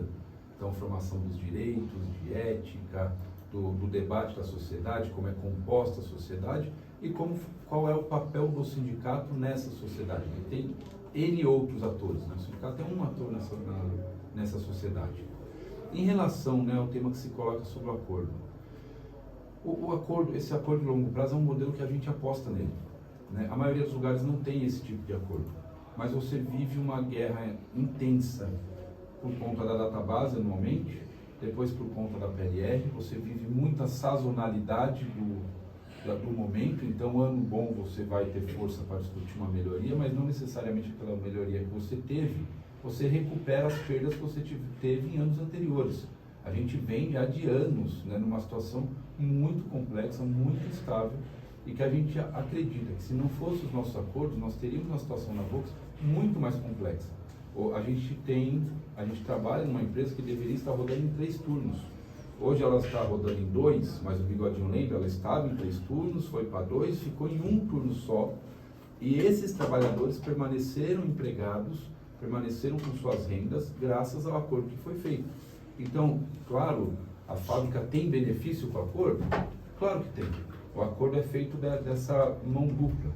Então, formação dos direitos, de ética, do debate da sociedade, como é composta a sociedade e qual é o papel do sindicato nessa sociedade. Ele tem N outros atores, né? O sindicato tem um ator nessa sociedade. Em relação, né, ao tema que se coloca sobre o acordo. O acordo, esse acordo de longo prazo é um modelo que a gente aposta nele. Né? A maioria dos lugares não tem esse tipo de acordo, mas você vive uma guerra intensa por conta da database anualmente, depois por conta da PLR, você vive muita sazonalidade do momento, então ano bom você vai ter força para discutir uma melhoria, mas não necessariamente aquela melhoria que você teve, você recupera as perdas que você teve em anos anteriores. A gente vem já de anos, né, numa situação muito complexa, muito instável, e que a gente acredita que se não fossem os nossos acordos, nós teríamos uma situação na Volks muito mais complexa. A gente trabalha numa empresa que deveria estar rodando em 3 turnos. Hoje ela está rodando em 2, mas o Bigodinho lembra, ela estava em 3 turnos, foi para 2, ficou em 1 turno só. E esses trabalhadores permaneceram empregados, permaneceram com suas rendas, graças ao acordo que foi feito. Então, claro, A fábrica tem benefício com o acordo? Claro que tem. O acordo é feito dessa mão dupla.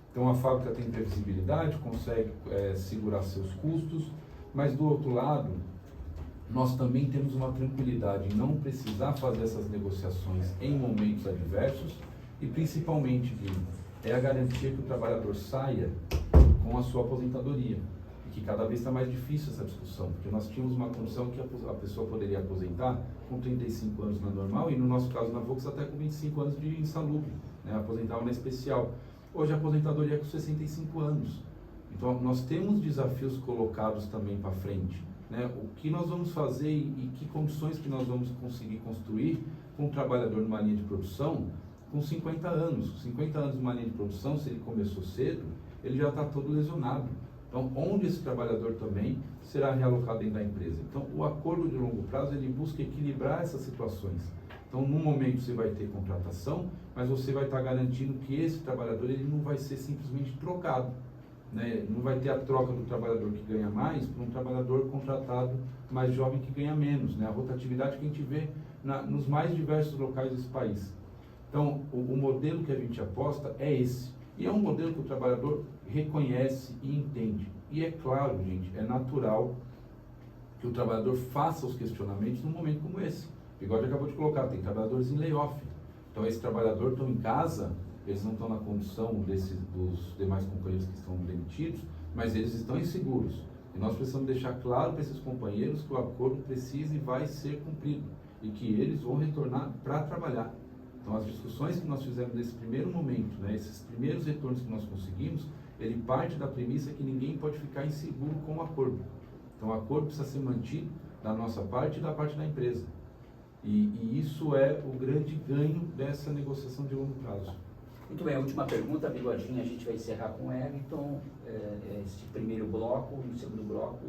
Então a fábrica tem previsibilidade, consegue segurar seus custos, mas do outro lado, nós também temos uma tranquilidade em não precisar fazer essas negociações em momentos adversos e principalmente, Guilherme, é a garantia que o trabalhador saia com a sua aposentadoria. E que cada vez está mais difícil essa discussão, porque nós tínhamos uma condição que a pessoa poderia aposentar com 35 anos na normal e no nosso caso na Volks até com 25 anos de insalubre, né? Aposentava na especial. Hoje a aposentadoria é com 65 anos. Então nós temos desafios colocados também para frente, né? O que nós vamos fazer e que condições que nós vamos conseguir construir com o trabalhador numa linha de produção com 50 anos. 50 anos numa linha de produção, se ele começou cedo, ele já está todo lesionado. Então, onde esse trabalhador também será realocado dentro da empresa. Então, o acordo de longo prazo, ele busca equilibrar essas situações. Então, num momento você vai ter contratação, mas você vai estar garantindo que esse trabalhador ele não vai ser simplesmente trocado, né? Não vai ter a troca do trabalhador que ganha mais por um trabalhador contratado mais jovem que ganha menos, né? A rotatividade que a gente vê nos mais diversos locais desse país. Então, o modelo que a gente aposta é esse. E é um modelo que o trabalhador reconhece e entende. E é claro, gente, é natural que o trabalhador faça os questionamentos num momento como esse. O Bigode acabou de colocar, tem trabalhadores em layoff. Então, esse trabalhador estão em casa, eles não estão na condição dos demais companheiros que estão demitidos, mas eles estão inseguros. E nós precisamos deixar claro para esses companheiros que o acordo precisa e vai ser cumprido. E que eles vão retornar para trabalhar. Então, as discussões que nós fizemos nesse primeiro momento, né, esses primeiros retornos que nós conseguimos, ele parte da premissa que ninguém pode ficar inseguro com o acordo. Então, o acordo precisa ser mantido da nossa parte e da parte da empresa. E isso é o grande ganho dessa negociação de longo prazo. Muito bem, a última pergunta, Bigodinho, a gente vai encerrar com o Wellington, este primeiro bloco. No segundo bloco,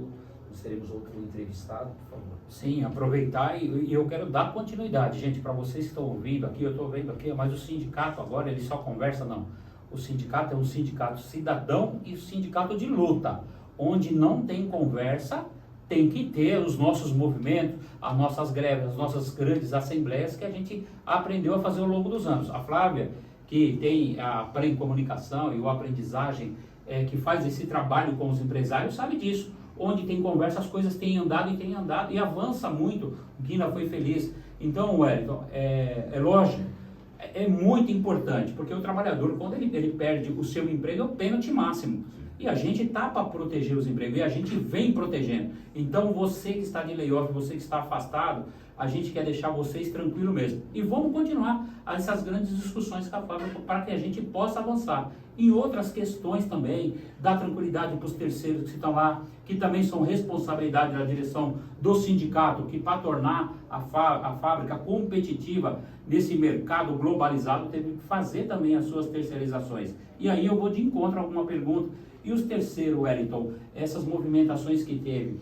nós teremos outro entrevistado, por favor. Sim, aproveitar e eu quero dar continuidade, gente, para vocês que estão ouvindo aqui, eu estou vendo aqui, mas o sindicato agora, ele só conversa, não. O sindicato é um sindicato cidadão e um sindicato de luta, onde não tem conversa, tem que ter os nossos movimentos, as nossas greves, as nossas grandes assembleias que a gente aprendeu a fazer ao longo dos anos. A Flávia, que tem a pré-comunicação e a aprendizagem, que faz esse trabalho com os empresários, sabe disso. Onde tem conversa, as coisas têm andado e avança muito. O Guina foi feliz. Então, Wellington, é lógico, é muito importante, porque o trabalhador, quando ele perde o seu emprego, é o pênalti máximo. E a gente está para proteger os empregos, e a gente vem protegendo. Então, você que está de layoff, você que está afastado, a gente quer deixar vocês tranquilos mesmo. E vamos continuar essas grandes discussões com a fábrica para que a gente possa avançar. Em outras questões também, dar tranquilidade para os terceiros que estão lá, que também são responsabilidade da direção do sindicato, que para tornar a fábrica competitiva nesse mercado globalizado, teve que fazer também as suas terceirizações. E aí eu vou de encontro a alguma pergunta. E os terceiros, Wellington, essas movimentações que teve,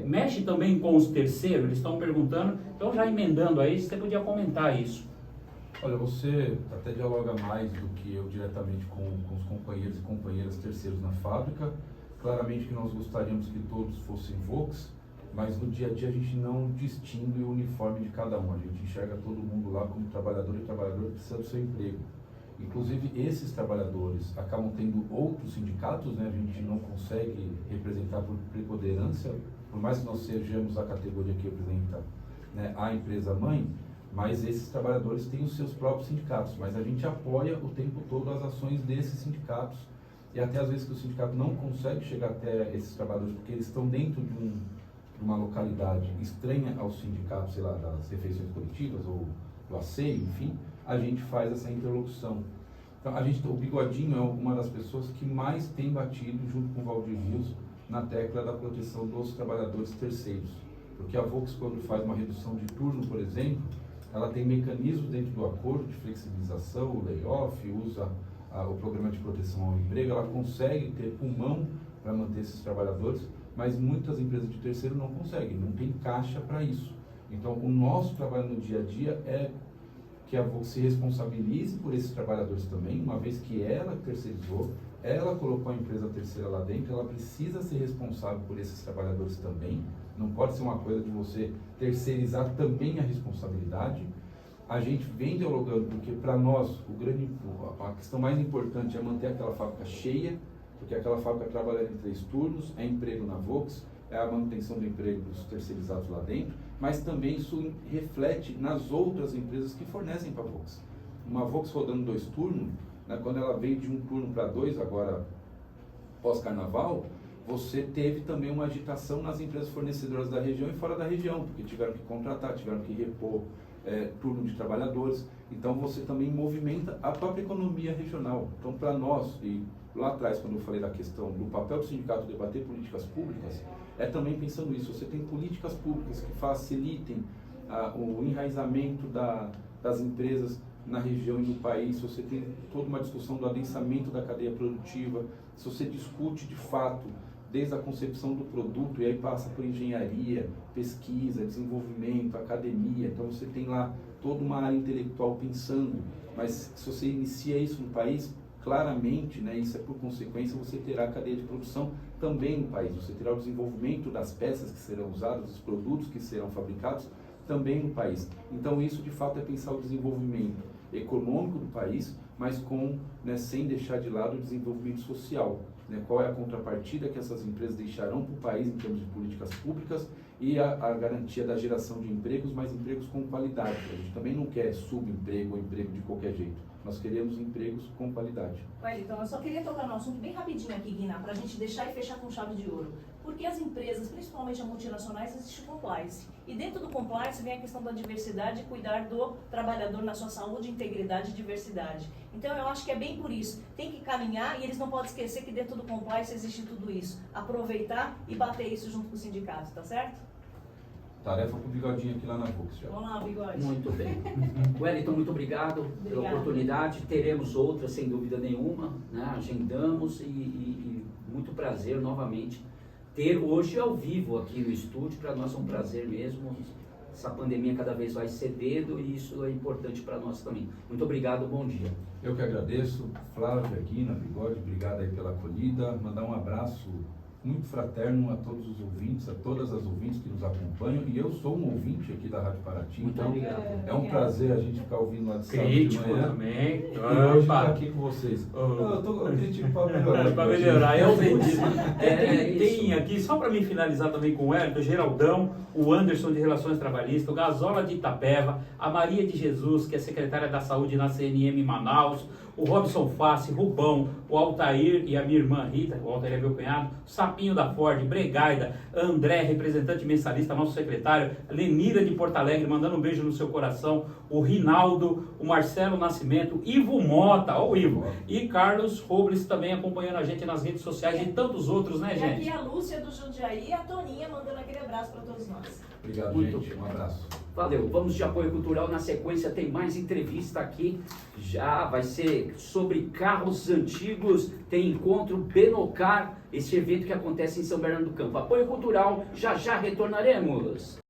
mexe também com os terceiros? Eles estão perguntando, então já emendando aí, você podia comentar isso. Olha, você até dialoga mais do que eu diretamente com os companheiros e companheiras terceiros na fábrica. Claramente que nós gostaríamos que todos fossem Volks, mas no dia a dia a gente não distingue o uniforme de cada um. A gente enxerga todo mundo lá como trabalhador e trabalhador que precisa do seu emprego. Inclusive, esses trabalhadores acabam tendo outros sindicatos, né? A gente não consegue representar por preponderância, por mais que nós sejamos a categoria que representa, né, a empresa mãe, mas esses trabalhadores têm os seus próprios sindicatos, mas a gente apoia o tempo todo as ações desses sindicatos, e até às vezes que o sindicato não consegue chegar até esses trabalhadores, porque eles estão dentro de uma localidade estranha ao sindicato, sei lá, das refeições coletivas, ou do asseio, enfim, a gente faz essa interlocução. Então, o Bigodinho é uma das pessoas que mais tem batido, junto com o Valdir Rios, na tecla da proteção dos trabalhadores terceiros. Porque a Volks, quando faz uma redução de turno, por exemplo, ela tem mecanismos dentro do acordo de flexibilização, o layoff, usa o programa de proteção ao emprego, ela consegue ter pulmão para manter esses trabalhadores, mas muitas empresas de terceiro não conseguem, não tem caixa para isso. Então, o nosso trabalho no dia a dia é que a Volks se responsabilize por esses trabalhadores também, uma vez que ela terceirizou, ela colocou a empresa terceira lá dentro, ela precisa ser responsável por esses trabalhadores também. Não pode ser uma coisa de você terceirizar também a responsabilidade. A gente vem dialogando, porque para nós a questão mais importante é manter aquela fábrica cheia, porque aquela fábrica trabalha em 3 turnos, é emprego na Volks, é a manutenção do emprego dos terceirizados lá dentro, mas também isso reflete nas outras empresas que fornecem para a Volks. Uma Volks rodando 2 turnos, né, quando ela veio de 1 turno para 2, agora pós-carnaval, você teve também uma agitação nas empresas fornecedoras da região e fora da região, porque tiveram que contratar, tiveram que repor turno de trabalhadores. Então você também movimenta a própria economia regional. Então para nós, e lá atrás quando eu falei da questão do papel do sindicato debater políticas públicas, é também pensando isso. Você tem políticas públicas que facilitem o enraizamento das empresas na região e no país, se você tem toda uma discussão do adensamento da cadeia produtiva, se você discute de fato desde a concepção do produto, e aí passa por engenharia, pesquisa, desenvolvimento, academia, então você tem lá toda uma área intelectual pensando, mas se você inicia isso no país, claramente, né, isso é por consequência, você terá a cadeia de produção também no país, você terá o desenvolvimento das peças que serão usadas, dos produtos que serão fabricados também no país. Então isso de fato é pensar o desenvolvimento econômico do país, mas sem deixar de lado o desenvolvimento social. Né? Qual é a contrapartida que essas empresas deixarão para o país em termos de políticas públicas e a garantia da geração de empregos, mas empregos com qualidade. A gente também não quer subemprego ou emprego de qualquer jeito. Nós queremos empregos com qualidade. Então, eu só queria tocar no assunto bem rapidinho aqui, Guina, para a gente deixar e fechar com chave de ouro. Porque as empresas, principalmente as multinacionais, existe compliance. E dentro do compliance vem a questão da diversidade e cuidar do trabalhador na sua saúde, integridade e diversidade. Então, eu acho que é bem por isso. Tem que caminhar e eles não podem esquecer que dentro do compliance existe tudo isso. Aproveitar e bater isso junto com o sindicato, tá certo? Tarefa para o Bigodinho aqui lá na Volks já. Vamos lá, Bigode. Muito bem. Wellington, muito obrigado pela oportunidade. Teremos outras, sem dúvida nenhuma, né? Agendamos e muito prazer novamente ter hoje ao vivo aqui no estúdio. Para nós é um prazer mesmo. Essa pandemia cada vez vai cedendo e isso é importante para nós também. Muito obrigado, bom dia. Eu que agradeço, Flávia, Guina, Bigode, obrigado aí pela acolhida. Mandar um abraço muito fraterno a todos os ouvintes, a todas as ouvintes que nos acompanham, e eu sou um ouvinte aqui da Rádio Paraty, Muito então obrigado. é um prazer a gente ficar ouvindo lá de sábado de Crítico manhã. também. E hoje estar aqui com vocês. Eu tô crítico para melhorar. Para melhorar, eu entendi. Tem isso. aqui, só para me finalizar também com o Hélio, o Geraldão, o Anderson de Relações Trabalhistas, o Gazola de Itapeva, a Maria de Jesus, que é secretária da Saúde na CNM Manaus, o Robson Fassi, Rubão, o Altair e a minha irmã Rita, o Altair é meu cunhado, o Sapinho da Ford, Bregaida, André, representante mensalista, nosso secretário, Lenira de Porto Alegre, mandando um beijo no seu coração, o Rinaldo, o Marcelo Nascimento, Ivo Mota, ó o Ivo, e Carlos Robles também acompanhando a gente nas redes sociais e tantos outros, né, E gente? aqui a Lúcia do Jundiaí e a Toninha mandando aquele abraço para todos nós. Obrigado, Muito gente. Um abraço. Valeu, vamos de apoio cultural. Na sequência tem mais entrevista aqui. Já vai ser sobre carros antigos. Tem encontro Benocar, esse evento que acontece em São Bernardo do Campo. Apoio cultural, já já retornaremos.